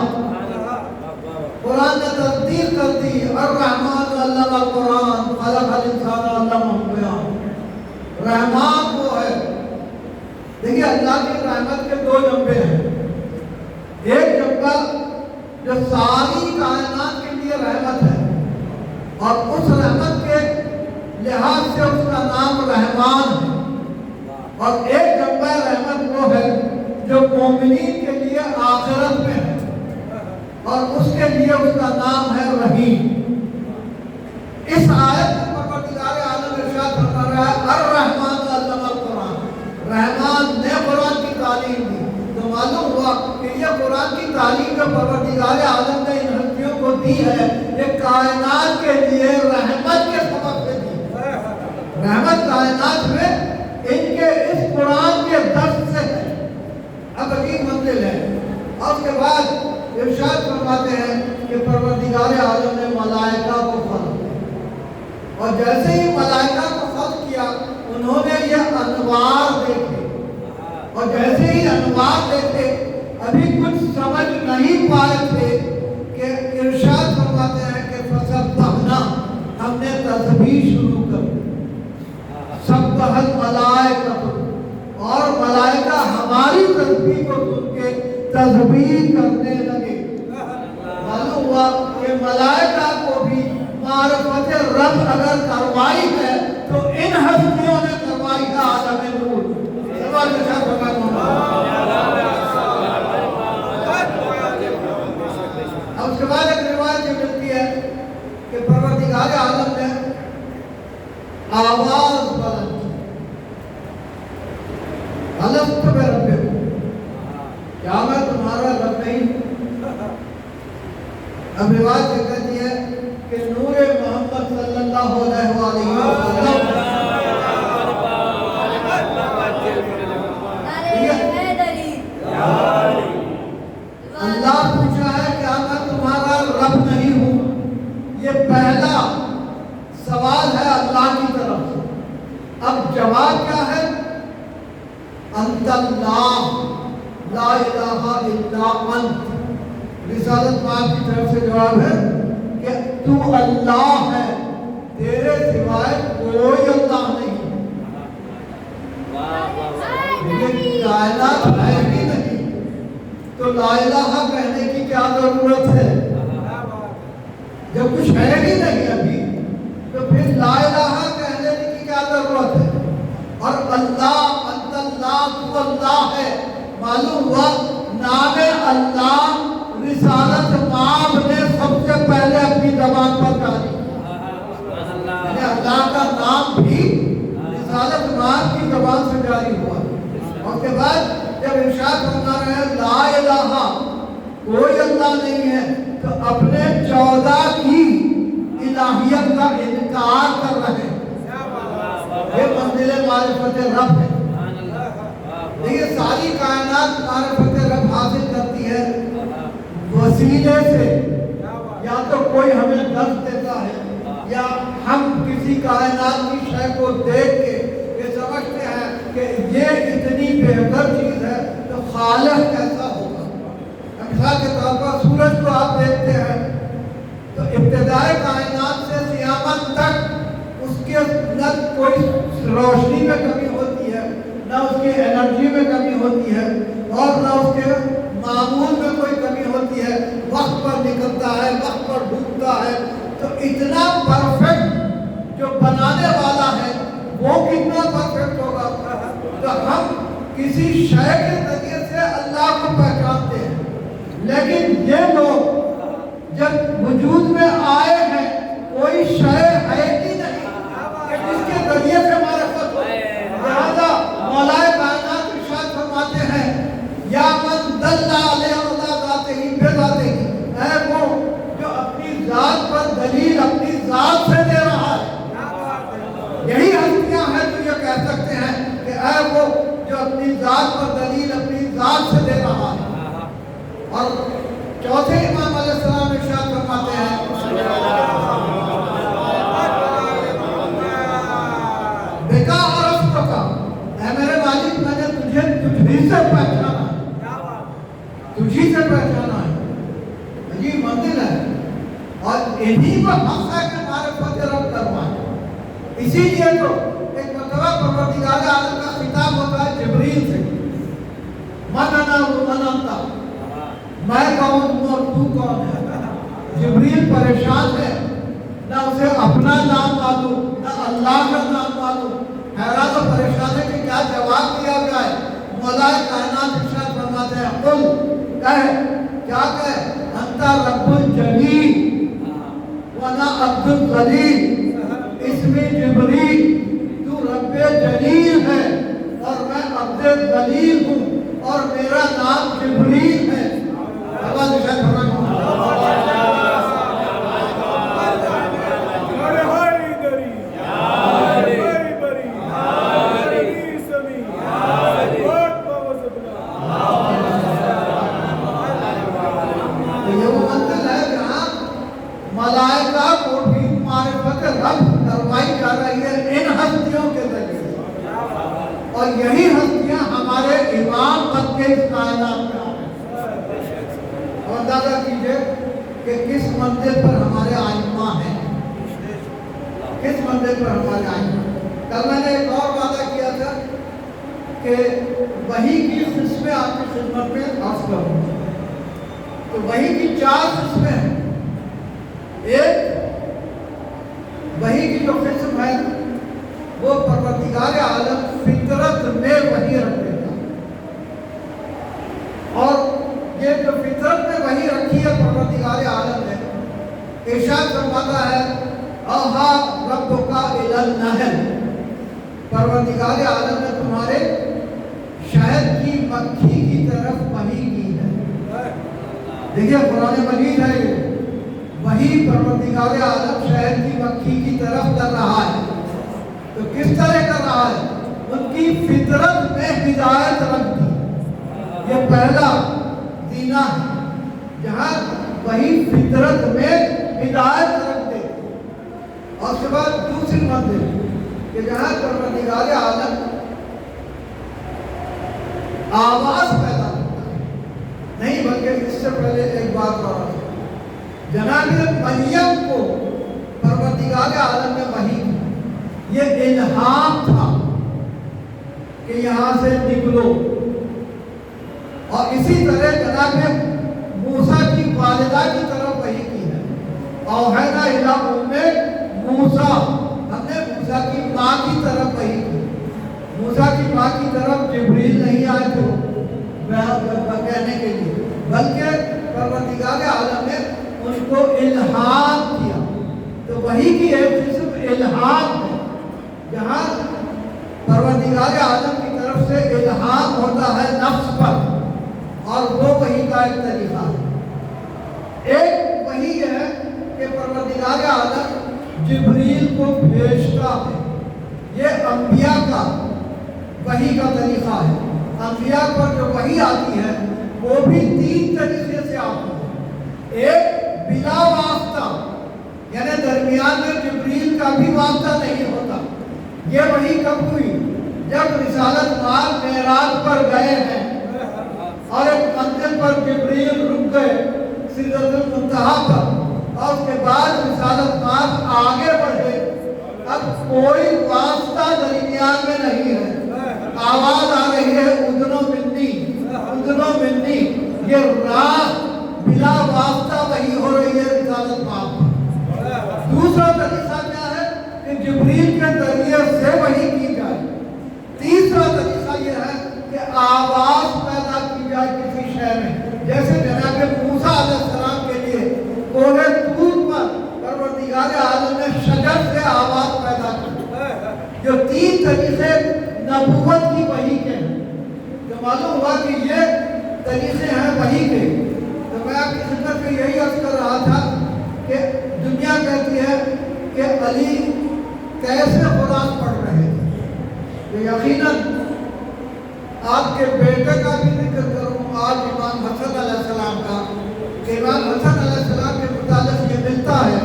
قرآن نے تصدیق کر دی، الرحمن علم القرآن خلق الانسان علمہ البیان. رحمان وہ ہے. دیکھیے اللہ کی رحمت کے 2 جنبے ہیں. ایک جنبہ جو ساری کائنات کے لیے رحمت ہے، اور اس رحمت کے لحاظ سے اس کا نام رحمان ہے. اور ایک جنبہ رحمت وہ ہے جو مومنین کے لیے آخرت میں ہے، اور اس کے لیے اس کا نام ہے رحیم. اس آیت میں پروردگار عالم ارشاد فرما رہا ہے الرحمن علم القرآن، رحمان نے قرآن کی تعلیم دی۔ تو معلوم ہوا کہ یہ قرآن کی تعلیم جو پروردگار عالم نے ان ہستیوں کو دی ہے، یہ کائنات کے لیے رحمت کے سبب سے دی۔ رحمت کائنات میں ان کے اس قرآن کے درس سے ہے۔ اب عجیب منزل ہے۔ اور اس کے بعد ارشاد فرماتے ہیں کہ پروردگار عالم نے ملائکہ کو خلق کیا، اور جیسے ہی ملائکہ کو خلق کیا انہوں نے یہ انوار دیکھے، اور جیسے ہی انوار دیکھے ابھی کچھ سمجھ نہیں پائے تھے کہ ارشاد فرماتے ہیں کہ فسبحنا، ہم نے تسبیح شروع کر دی۔ سبح الملائکہ، اور ملائکہ ہماری تسبیح کو سن کے تسبیح کرنے لگے۔ معلوم ہوا کہ ملائکہ کو بھی معرفت رب اگر کروائی ہے تو ان ہستیوں نے کروائی ہے عالم نور۔ سوال کے ساتھ اب اس کے بعد ایک روایت یہ ملتی ہے کہ پروردگار عالم نے آواز بلند کی، الست بربکم، کیا میں تمہارا رب نہیں؟ اب روایت یہ کہتی ہے کہ نور محمد صلی اللہ علیہ وسلم اللہ پوچھا ہے کیا میں تمہارا رب نہیں ہوں؟ یہ پہلا سوال ہے اللہ کی طرف سے۔ اب جواب کیا ہے؟ انت اللہ لا الہ الا انت۔ رسالت پاک کی طرف سے جواب ہے کہ تو اللہ ہے، تیرے سوائے کوئی اللہ نہیں۔ یہ کائنات ہے ہی نہیں تو لا الہ کہنے کی کیا ضرورت ہے؟ جب کچھ ہے ہی نہیں ابھی تو پھر لا الہ کہنے کی کیا ضرورت ہے؟ اور اللہ انت اللہ تو اللہ ہے، معلوم ہوا نام اللہ رسالت مآب نے سب سے پہلے اپنی زبان پر ڈالی۔ یعنی اللہ کا نام بھی رسالت مآب کی زبان سے جاری ہوا۔ اور اس کے بعد جب ارشاد فرما رہے ہیں لا الہ کوئی اللہ نہیں ہے تو اپنے 14 کی الہیت کا انکار کر رہے ہیں۔ یہ منزل معرفت رب ہے۔ دیکھیے ساری کائنات معرفت رب حاصل کرتی ہے وسیلے سے، یا تو کوئی ہمیں درس دیتا ہے یا ہم کسی کائنات کی شے کو دیکھ کے یہ سمجھتے ہیں کہ یہ اتنی بہتر چیز ہے تو خالق کیسا ہوگا۔ مثال کے طور پر سورج کو آپ دیکھتے ہیں تو ابتدائے کائنات سے قیامت تک اس کے نہ کوئی روشنی میں کمی ہوتی ہے، نہ اس کی انرجی میں کمی ہوتی ہے، اور نہ اس کے معمول میں کوئی کمی ہوتی ہے۔ وقت پر نکلتا ہے، وقت پر ڈوبتا ہے۔ تو اتنا پرفیکٹ جو بنانے والا ہے وہ کتنا پرفیکٹ ہوگا۔ تو ہم کسی شے کے ذریعے سے اللہ کو پہچانتے ہیں، لیکن یہ لوگ جب وجود میں آئے ہیں کوئی شے ہے ہی نہیں کہ جس کے ذریعے سے معرفت ہو۔ لہذا مولا کائنات ارشاد فرماتے ہیں یا من دل علیہ ذاتہ بذاتہ، اے وہ جو اپنی ذات پر دلیل اپنی ذات سے دے رہا ہے۔ یہی ہستیاں ہیں جو یہ کہہ سکتے ہیں کہ اے وہ جو اپنی ذات پر دلیل اپنی ذات سے دے رہا ہے۔ اور چوتھے امام علیہ السلام ارشاد فرماتے ہیں بکا عرفت کا، اے میرے مالک میں نے تجھے تجھی سے پہچانا ہے، تجھی سے پہچانا ہے۔ عجیب منزل ہے اور انہی کو حق ہے کہ معرفت رب کروائے۔ اسی لیے تو ایک مرتبہ پروردگار عالم کا خطاب ہوتا ہے جبریل سے، من انا و من انت، میں کون ہوں اور تو کون ہے۔ جبریل پریشان ہے، نہ اسے اپنا نام معلوم نہ اللہ کا نام معلوم، حیران و پریشان ہے کہ کیا جواب دیا جائے۔ مولا کائنات ارشاد فرماتے ہیں قل، کہے کیا کہے، انت رب الجلیل وانا عبد الذلیل، اسم جبریل، تو رب جلیل ہے اور میں عبد دلیل ہوں اور میرا نام جبریل ہے۔ آواز نشان فرمان ملائکہ کو بھی معرفت رب کروائی جا رہی ہے ان ہستیوں کے ذریعے، اور یہی ہستیاں ہمارے امام بن کے اس کائنات میں آ رہے ہیں۔ اور اندازہ کیجئے کہ کس منزل پر ہمارے آئمہ ہیں، کس منزل پر ہمارے آئمہ ہیں۔ کل میں نے ایک اور وعدہ کیا تھا کہ وحی کی قسمیں آپ کی خدمت میں عرض کروں، تو وحی کی 4 قسمیں ہیں۔ ایک وحی کی جو قسم ہے وہ پروردگار عالم فطرت میں وحی رکھ دیتا، اور یہ جو فطرت میں وحی رکھی ہے پروردگار عالم نے، ارشاد فرماتا ہے اوحا ربک الی النحل، پروردگار عالم نے تمہارے شہد کی مکھی کی طرف وحی کی ہے۔ دیکھیے قرآن مجید ہے یہ، وہی پروردگار عالم شہد کی مکھی کی طرف کر رہا ہے۔ تو کس طرح کر رہا ہے؟ ان کی فطرت میں ہدایت رکھ دی، یہ پہلا زینہ ہے جہاں وہی فطرت میں ہدایت رکھ دے۔ اور اس کے بعد دوسری منزل کہ جہاں پروردگار عالم آواز پیدا کرتا ہے، نہیں بلکہ اس سے پہلے ایک بات اور ہے، جناب مریم کو پروردگار عالم نے وحی کی، یہ الہام تھا کہ یہاں سے نکلو۔ اور اسی طرح جناب موسیٰ کی والدہ کی طرف وحی کی ہے، اوحینا الی ام موسیٰ، ہم نے موسیٰ کی ماں کی طرف وحی کی۔ موسیٰ کی ماں کی طرف جبریل نہیں آئے تھے کہنے کے لیے، بلکہ پروردگار عالم نے ان کو الہام کیا۔ تو وحی کی ایک قسم الہام ہے، جہاں پروردگار عالم کی طرف سے الہام ہوتا ہے نفس پر، اور وہ وحی کا ایک طریقہ ہے۔ ایک وحی یہ ہے کہ پروردگار عالم جبریل کو بھیجتا ہے، یہ انبیاء کا وحی کا طریقہ ہے۔ انبیاء پر جو وحی آتی ہے وہ بھی 3 طریقے سے آتی ہے۔ ایک بلا واسطہ، یعنی درمیان میں جبریل کا بھی واسطہ نہیں ہوتا۔ یہ وحی کب ہوئی؟ جب رسالت مار معراج پر گئے ہیں اور ایک منزل پر جبریل رک گئے سدرۃ المنتہا پر، اور اس کے بعد رسالت مار آگے بڑھے۔ اب کوئی واسطہ درمیان میں نہیں ہے، آواز آ رہی ہے اذنو منی اذنو منی، یہ راست بلا واسطہ وحی ہو رہی ہے رسالت مار پر۔ دوسرا طریقہ کیا ہے کہ جبریل کے ذریعے سے وحی کی جائے۔ تیسرا طریقہ یہ ہے کہ آواز پیدا کی جائے کسی شے میں، جیسے جناب موسیٰ علیہ السلام کے لیے کوہ طور پر پروردگار عالم نے شجر سے آواز پیدا کی۔ جو 3 طریقے نبوت کی وحی کے ہیں، جو معلوم ہوا کہ یہ طریقے ہیں وحی کے، تو میں آپ کی خدمت میں یہی عرض کر رہا تھا کہ دنیا کہتی ہے کہ علی کیسے قرآن پڑھ رہے تھے، تو یقیناً آپ کے بیٹے کا بھی ذکر کروں آج امام حسن علیہ السلام کا، کہ امام حسن علیہ السلام کے متعلق یہ ملتا ہے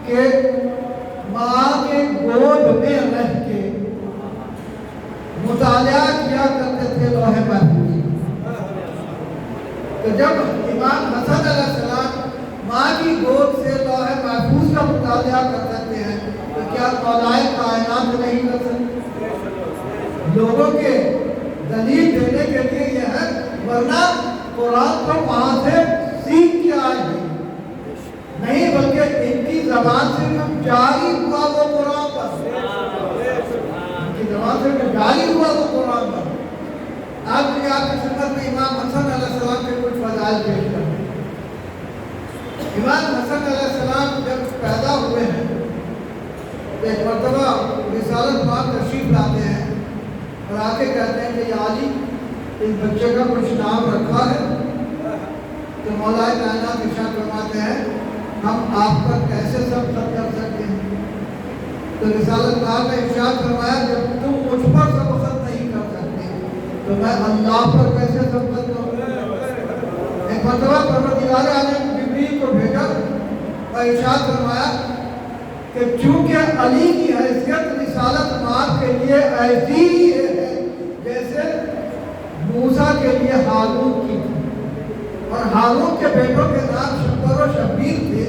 کہ ماں کے گود میں رہ کے مطالعہ کیا کرتے تھے لوح محفوظ۔ تو جب امام حسن علیہ السلام ماں کی گود سے لوح محفوظ کا مطالعہ کر سکتے ہیں تو کیا مولائے کائنات نہیں کر سکتے؟ لوگوں کے دلیل دینے کے لیے یہ ہے، ورنہ قرآن تو وہاں سے سیکھ کے آئے ہیں، نہیں بلکہ ان کی زبان سے جو جاری ہوا وہ قرآن پر، ان کی زبان سے جو جاری ہوا وہ قرآن پر۔ آج مجھے آپ کی خدمت میں امام حسن علیہ السلام کے کچھ فضائل پیش کرتے ہیں۔ امام حسن علیہ السلام جب پیدا ہوئے ہیں ایک مرتبہ رسالت مآب تشریف لاتے ہیں اور آ کے کہتے ہیں کہ یا علی اس بچے کا کچھ نام رکھا ہے؟ تو مولا کائنات ارشاد فرماتے ہیں ہم آپ پر کیسے سبقت کر سکتے ہیں؟ تو رسالت مآب نے ارشاد فرمایا جب تم مجھ پر سبقت نہیں کر سکتے تو میں اللہ پر کیسے سبقت کروں؟ ایک مرتبہ پروردگار عالم جبریل کو بھیجا اور ارشاد فرمایا کہ چونکہ علی کی حیثیت رسالت مآب کے لیے ایسی ہی ہے جیسے موسیٰ کے لیے ہارون کی تھی، اور ہارون کے بیٹوں کے نام شبر و شبیر تھے،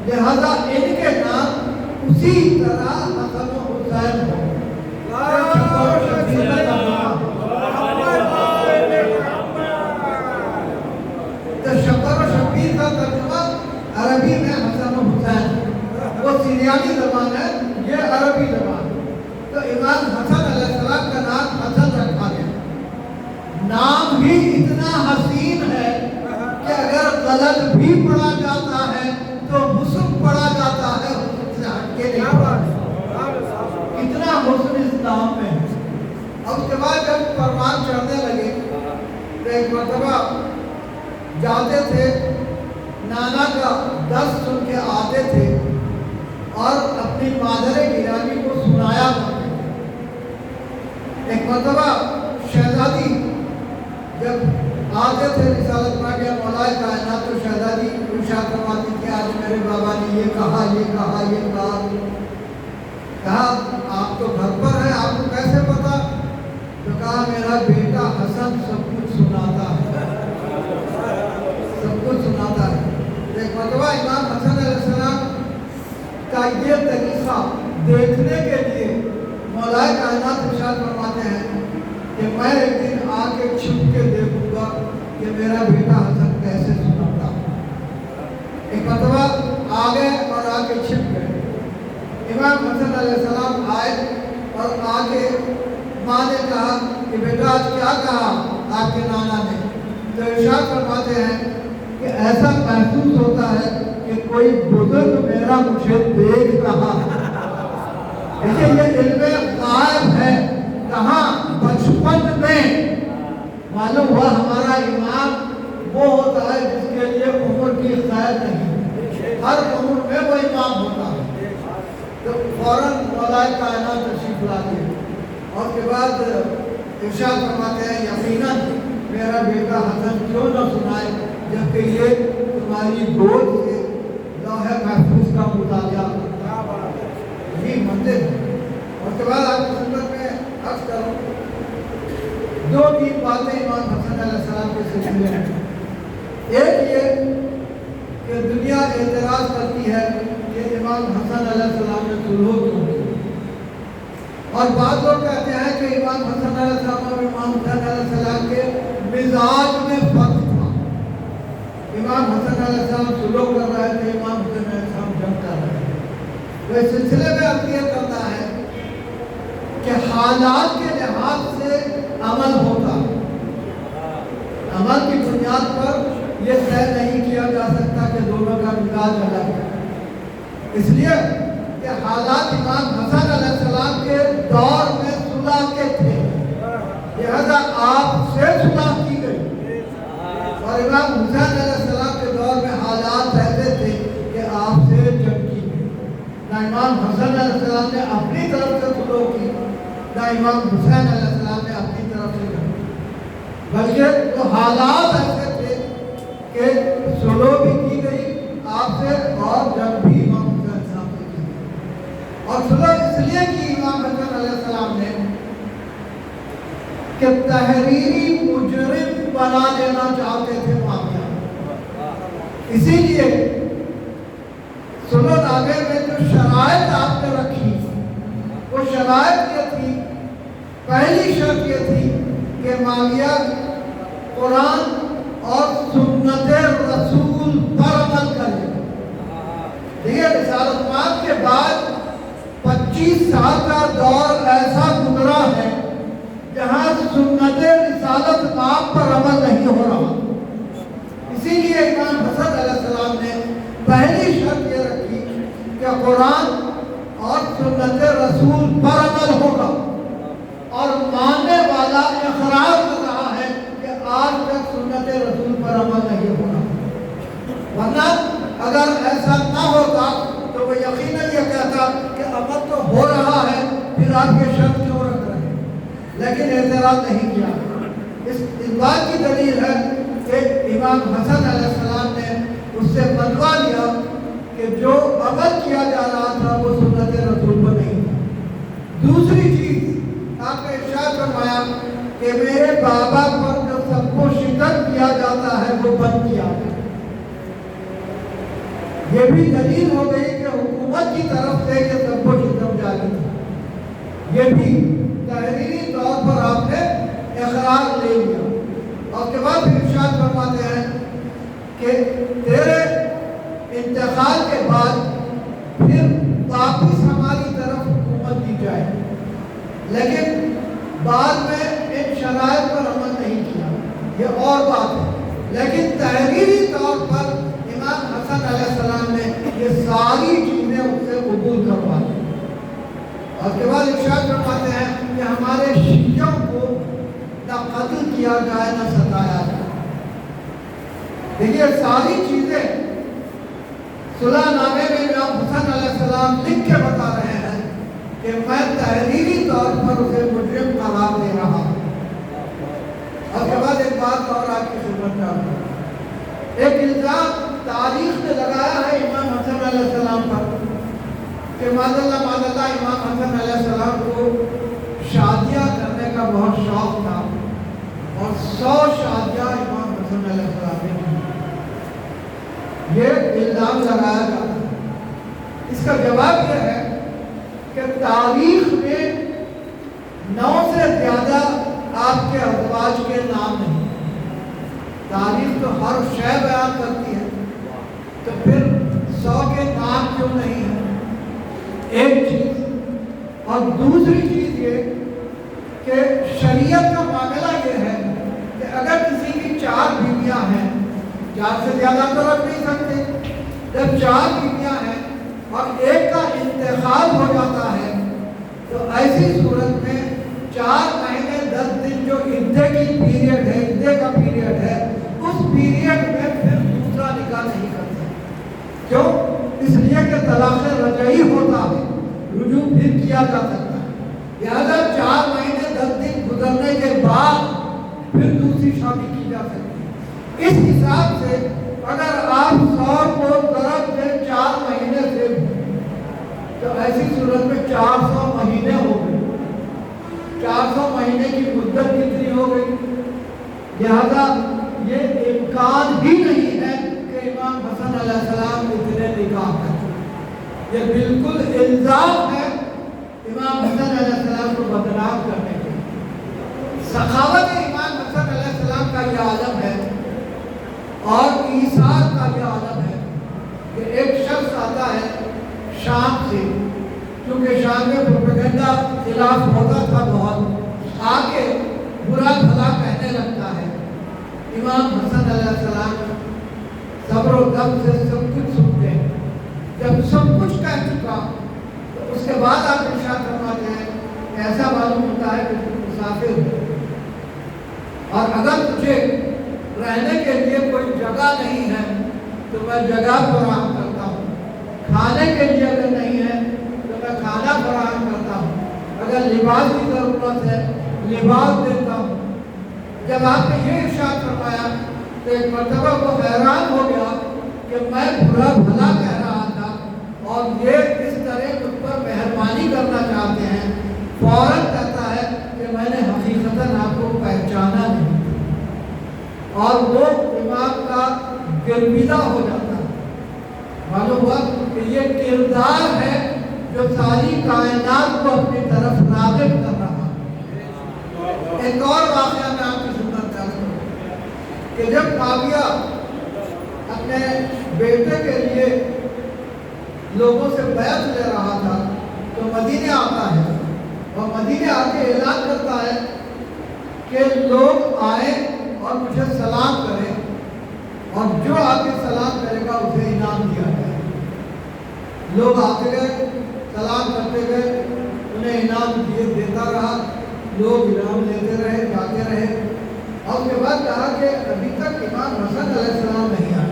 لہذا ان کے نام اسی طرح حسن و حسین ہو۔ شبر و شبیر کا نام تو شبر و شبیر کا ترجمہ عربی میں حسن و حسین، وہ سیریانی زبان ہے، یہ عربی زبان۔ تو امام حسن علیہ السلام کا نام حسن رکھا گیا۔ نام بھی اتنا حسین ہے کہ اگر غلط بھی پڑھا جاتا ہے تو حسن پڑھا جاتا ہے، حسن سے ہٹ کے نہیں پڑھا جاتا۔ اتنا حسن اس نام میں ہے۔ اب اس کے بعد جب پروان چڑھنے لگے تو ایک مرتبہ جاتے تھے، نانا کا درس سن کے آتے تھے اور اپنی مادر گرامی کو سنایا کرتے تھے۔ ایک مرتبہ شہزادی جب آتے تھے رسالت مآب کے مولا کائنات، تو شہزادی ارشاد فرماتی تھی آج میرے بابا نے یہ کہا یہ کہا یہ کہا آپ تو گھر پر ہیں، آپ کو کیسے پتا؟ تو کہا میرا بیٹا حسن سب کچھ سناتا ہے، سب کچھ سناتا ہے۔ ایک مرتبہ امام حسن علیہ السلام کا یہ طریقہ دیکھنے کے لیے مولا کائنات ارشاد فرماتے ہیں کہ میں ایک دن آ کے چھپ کے دیکھوں گا کہ میرا بیٹا حسن کیسے سناتا ہے۔ ایک مرتبہ آ گئے اور آ کے چھپ گئے۔ امام حسن علیہ السلام آئے اور آ کے ماں نے کہا کہ بیٹا آج کیا کہا آپ کے نانا نے؟ تو ارشاد فرماتے ہیں کہ ایسا محسوس ہوتا ہے کہ کوئی بزرگ میرا مجھے دیکھ رہا ہے۔ دیکھیے یہ علم غائب ہے، کہاں؟ بچپن میں۔ معلوم ہوا ہمارا امام وہ ہوتا ہے جس کے لیے عمر کی قید نہیں، ہر عمر میں وہ امام ہوتا ہے۔ تو فوراً مولا کائنات تشریف لاتے ہیں اور اس کے بعد ارشاد فرماتے ہیں یقیناً میرا بیٹا حسن کیوں نہ سنائے جبکہ یہ تمہاری گود سے لوح محفوظ کا مطالعہ کرتا ہے۔ یہ مندر ہے۔ اور اس کے بعد آپ کی خدمت میں عرض کروں، دو تین باتیں امام حسن علیہ السلام کے سلسلے میں۔ ایک یہ کہ دنیا اعتراض کرتی ہے کہ امام حسن علیہ السلام نے صلح کیوں کی، اور بعض لوگ کہتے ہیں کہ امام حسن علیہ السلام اور امام حسین علیہ السلام کے مزاج میں فرق تھا۔ امام حسن علیہ السلام صلح کر رہے تھے، امام حسین علیہ السلام جنگ کر رہے تھے۔ تو اس سلسلے میں اب یہ کرتا ہے کہ حالات کے لحاظ سے عمل ہوتا ہے، عمل کی بنیاد پر یہ طے نہیں کیا جا سکتا کہ دونوں کا مزاج الگ ہے۔ اس لیے کہ حالات امام حسن علیہ السلام کے دور میں صلح کے تھے، لہذا آپ سے صلح کی گئی، اور امام حسین علیہ السلام کے دور میں حالات ایسے تھے کہ آپ سے جنگ کی گئی۔ نہ امام حسن علیہ السلام نے اپنی طرف سے صلح کی، نہ امام حسین علیہ السلام نے اپنی طرف سے جنگ کی، بلکہ تو حالات ایسے تھے کہ صلح بھی کی گئی آپ سے اور جنگ بھی امام حسین علیہ السلام سے کی گئی۔ اور صلح اس لیے کی امام حسن علیہ السلام نے کہ تحریری مجرم بنا دینا چاہتے تھے معاویہ، اسی لیے صلح نامے میں جو شرائط آپ نے رکھی وہ شرائط یہ تھی، پہلی شرط یہ تھی کہ معاویہ قرآن اور سنت رسول پر عمل کرے۔ دیکھیے رسالت مآب کے بعد 25 سال کا دور ایسا گزرا ہے جہاں سنت رسالت مآب پر عمل نہیں ہو رہا، اسی لیے امام حسن علیہ السلام نے پہلی شرط یہ رکھی کہ قرآن اور سنت ورنہ اگر ایسا نہ ہوتا تو وہ یقیناً یہ کہتا کہ عمل تو ہو رہا ہے، پھر آپ یہ شرط کیوں رکھ رہے ہیں؟ لیکن اعتراض نہیں کیا۔ اس بات کی دلیل ہے کہ امام حسن علیہ السلام نے اس سے فتویٰ لیا کہ جو عمل کیا جا رہا تھا وہ سنت رسول پر نہیں تھا۔ دوسری چیز آپ نے ارشاد فرمایا کہ میرے بابا پر جو سب کو شکر کیا جاتا ہے وہ بند کیا ہے۔ یہ بھی دلیل ہو گئی کہ حکومت کی طرف سے یہ سب کو شکر جاری تھا۔ یہ بھی تحریری طور پر آپ نے اقرار لے لیا۔ اور کے بعد ارشاد فرماتے ہیں کہ تیرے انتقال کے بعد پھر واپس ہماری طرف حکومت دی جائے، لیکن بعد میں ان شرائط پر عمل نہیں کیا، یہ اور بات ہے۔ لیکن تحریری طور پر امام حسن علیہ السلام نے یہ ساری چیزیں اس سے قبول کروا دی۔ اور کے بعد ارشاد فرماتے ہیں کہ ہمارے شیعوں کو نہ قتل کیا جائے نہ ستایا جائے۔ دیکھیے ساری چیزیں صلح نامے میں امام حسن علیہ السلام لکھ کے بتا رہے ہیں کہ میں تحریری طور پر اسے مجرم قرار دے رہا ہوں۔ اور کے بعد ایک بات اور آپ کی خدمت میں آتا ہے، ایک الزام تاریخ نے لگایا ہے امام حسن علیہ السلام پر کہ معاذ اللہ امام حسن علیہ السلام کو شادیاں کرنے کا بہت شوق تھا اور 100 شادیاں امام حسن علیہ السلام نے کی۔ یہ الزام لگایا جاتا ہے۔ اس کا جواب یہ ہے کہ تاریخ میں 9 سے زیادہ آپ کے ازواج کے نام نہیں۔ تاریخ تو ہر شے بیان کرتی ہے، تو پھر 100 کے نام کیوں نہیں ہے؟ ایک چیز۔ اور دوسری چیز یہ کہ شریعت کا معاملہ یہ ہے کہ اگر کسی کی 4 بیویاں ہیں، 4 سے زیادہ تو رکھ نہیں سکتے، جب 4 بیویاں ہیں اور ایک کا انتقال ہو جاتا ہے تو ایسی صورت میں 4 مہینے 10 دن جو عدے کی پیریڈ ہے، عدے کا پیریڈ ہے، اس پیریڈ میں پھر دوسرا نکاح نہیں کرتے۔ کیوں؟ اس لیے کہ طلاق رجعی ہوتا ہے، رجوع پھر کیا جا سکتا ہے، لہذا 4 مہینے 10 دن گزرنے کے بعد پھر دوسری شادی کی جا سکتی ہے۔ اس حساب سے اگر آپ 100 کو ضرب دیں 4 مہینے سے تو ایسی صورت میں 400 مہینے ہو گئے۔ 400 مہینے کی مدت کتنی ہو گئی؟ لہذا یہ امکان ہی نہیں ہے کہ امام حسن علیہ السلام اتنے نکاح کریں۔ یہ بالکل الزام ہے امام حسن علیہ السلام کو بدنام کرنے کے۔ سخاوت امام حسن علیہ السلام کا یہ عالم ہے اور ایثار کا یہ عالم ہے کہ ایک شخص آتا ہے شام سے، کیونکہ شام میں پروپیگنڈا خلاف ہوتا تھا بہت، آ کے برا بھلا کہنے لگتا ہے۔ امام حسن علیہ السلام صبر و دم سے سب کچھ سنتے ہیں۔ جب سب کچھ کہہ چکا تو اس کے بعد آپ ارشاد فرماتے ہیں ایسا معلوم ہوتا ہے کہ تم مسافر ہو، اور اگر تجھے رہنے کے لیے کوئی جگہ نہیں ہے تو میں جگہ فراہم کرتا ہوں، کھانے کے لیے اگر نہیں ہے تو میں کھانا فراہم کرتا ہوں، اگر لباس کی ضرورت ہے لباس دیتا ہوں۔ جب آپ نے یہ ارشاد فرمایا تو ایک مرتبہ وہ حیران ہو گیا کہ میں برا بھلا کہہ رہا تھا اور یہ اس طرح مجھ پر مہربانی کرنا چاہتے ہیں۔ فوراً کہتا ہے کہ میں نے حقیقتاً آپ کو پہچانا نہیں، اور وہ امام کا گرویدہ ہو جاتا ہے۔ معلوم ہوا کہ یہ کردار ہے جو ساری کائنات کو اپنی طرف راغب کر رہا ہے۔ ایک اور واقعہ میں آپ کی خدمت کرتا ہوں کہ جب معاویہ اپنے بیٹے کے لیے لوگوں سے بیعت لے رہا تھا تو مدینے آتا ہے اور مدینے آ کے اعلان کرتا ہے کہ لوگ آئیں اور مجھے سلام کریں، اور جو آ کے سلام کرے گا اسے انعام دیا جائے۔ لوگ آتے گئے، سلام کرتے گئے، انہیں انعام دیتا رہا، لوگ انعام لیتے رہے، جاتے رہے، اور اس کے بعد کہا کہ ابھی تک امام حسن علیہ السلام نہیں آئے۔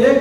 1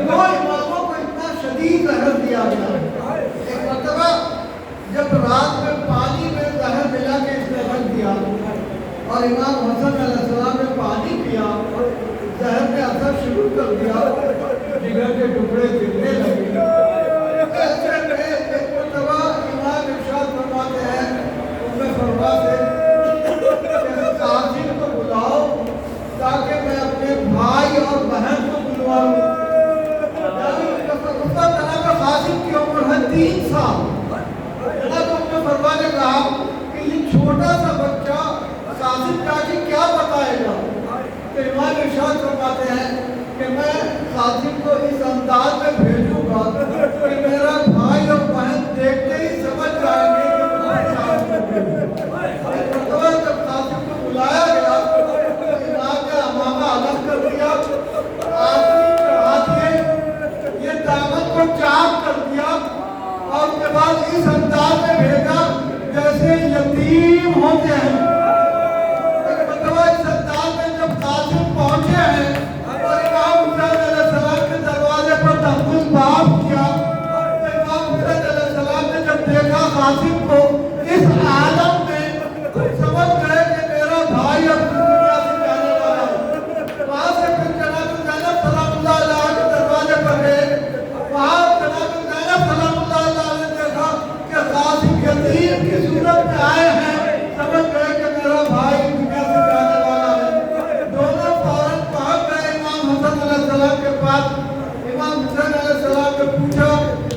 دو اماموں کو اتنا شدید زہر دیا گیا. ایک مرتبہ جب رات میں پانی میں زہر ملا کے اس نے رکھ دیا اور امام حسن علیہ السلام نے پانی پیا، زہر نے اثر شروع کر دیا، جگر کے ٹکڑے گرنے لگے. ایسے میں ایک مرتبہ امام ارشاد فرماتے ہیں ام فروا سے کہ قاسم کو بلاؤ تاکہ میں اپنے بھائی اور بہن کو بلواؤں. اس کا جناب قاسم کی عمر ہے 3 سال. جناب ام فروا نے کہا کہ یہ چھوٹا سا بچہ قاسم جا کے کیا بتائے گا؟ تو امام ارشاد فرماتے ہیں کہ میں قاسم کو اس انداز میں بھیجوں گا کہ میرا بھائی اور بہن دیکھتے ہی سمجھ جائیں گے کہ مرتبہ جب قاسم کو بلایا گیا تو امام نے امامہ الگ کر دیا، آدمی چڑھا دیے، یہ دامن کو چاک کر دیا اور اس کے بعد اس انداز میں بھیجا جیسے یتیم ہوتے ہیں. ایک مرتبہ اس انداز میں جب قاسم پہنچے ہیں اور امام حسین علیہ السلام کے دروازے پر دستور باب کیا، تو امام حسین علیہ السلام نے جب دیکھا قاسم کو اس عالم میں، سمجھ گئے کہ میرا بھائی اب دنیا سے جانے والا ہے. وہاں سے پھر جناب زینب سلام اللہ علیہ کے دروازے پر گئے. وہاں جناب زینب سلام اللہ علیہ نے دیکھا کہ قاسم یتیم کی صورت میں آئے ہیں، سمجھ گئے کہ میرا بھائی دنیا سے جانے والا ہے. دونوں فوراً پہنچ گئے امام حسن علیہ السلام کے پاس. امام حسین علیہ السلام نے پوچھا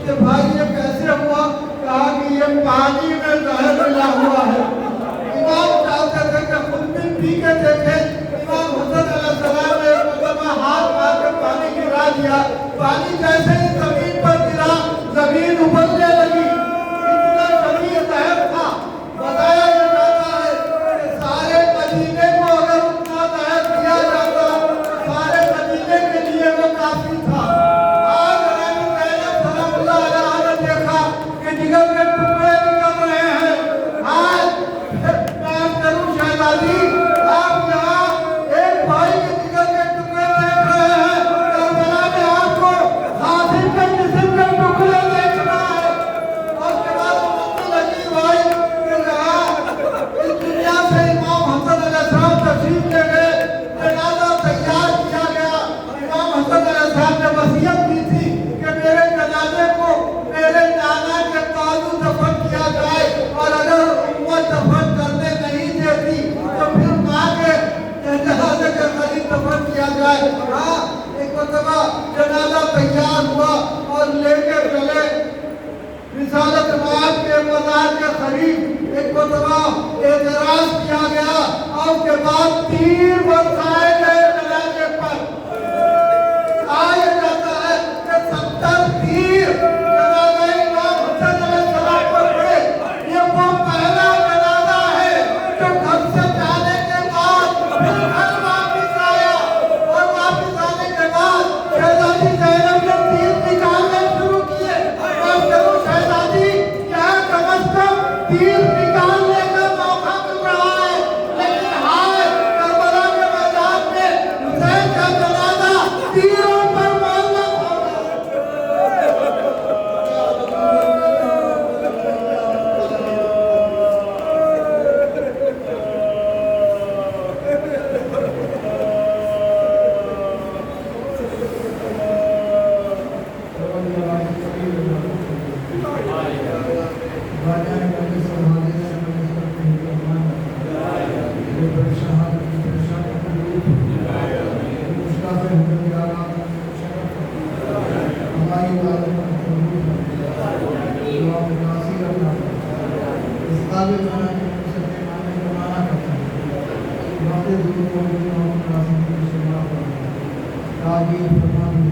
کہ بھائی یہ کیسے ہوا؟ کہا کہ یہ پانی میں زہر ملا ہوا ہے. امام چاہتے تھے کہ خود بھی پی کے دیکھے. امام حسن علیہ السلام نے ایک مرتبہ ہاتھ مار کے پانی گرا دیا. پانی جیسے ہی زمین پر گرا زمین ابلنے لگی. اتنا شدید زہر تھا. بتایا یہ جاتا ہے کہ سارے مدینے کو اگر اتنا زہر دیا جاتا سارے مدینے کے لیے وہ کافی تھا. آج حضرت زینب سلام اللہ علیہ نے دیکھا کہ جگر کے ٹکڑے نکل رہے ہیں. آج میں کروں شہزادی آپ یہاں ایک بھائی کے جگر کے ٹکڑے دیکھ رہے ہیں، کربلا میں آپ کو قاسم کے جسم کے ٹکڑے دیکھنا ہے. اور اس کے بعد محمد عزیز بھائی کہ کہا اس دنیا سے امام حسن علیہ السلام تشریف لے گئے، جنازہ تیار کیا گیا. امام حسن علیہ السلام نے وصیت کی تھی کہ میرے جنازے کو میرے نانا کے بازو دفن کیا جائے، اور اگر امت دفن کرنے نہیں دیتی تو پھر ماں کے جنازے کے قریب دفن کیا جائے. ہاں ایک مرتبہ جنازہ تیار ہوا اور لے کے چلے رسالت مآب کے مزار کے قریب. ایک مرتبہ اعتراض کیا گیا اور اس کے بعد 3 برسائے گئے جنازے پر. آیا جاتا ہے کہ 70 تیر جنازہ امام حسن علیہ السلام پر پڑے. یہ وہ پہلا جنازہ ہے جو گھر سے جانے کے بعد پھر گھر واپس آیا، اور واپس آنے کے بعد شہزادی زینب نے تیر نکالنے شروع کیے. اور چلو شہزادی یہاں کم از کم تیر نکالنے کا موقع مل رہا ہے، لیکن ہائے کربلا کے میدان میں حسین کا جنازہ تیروں پر معلق ہو گیا. تعبیر فرمان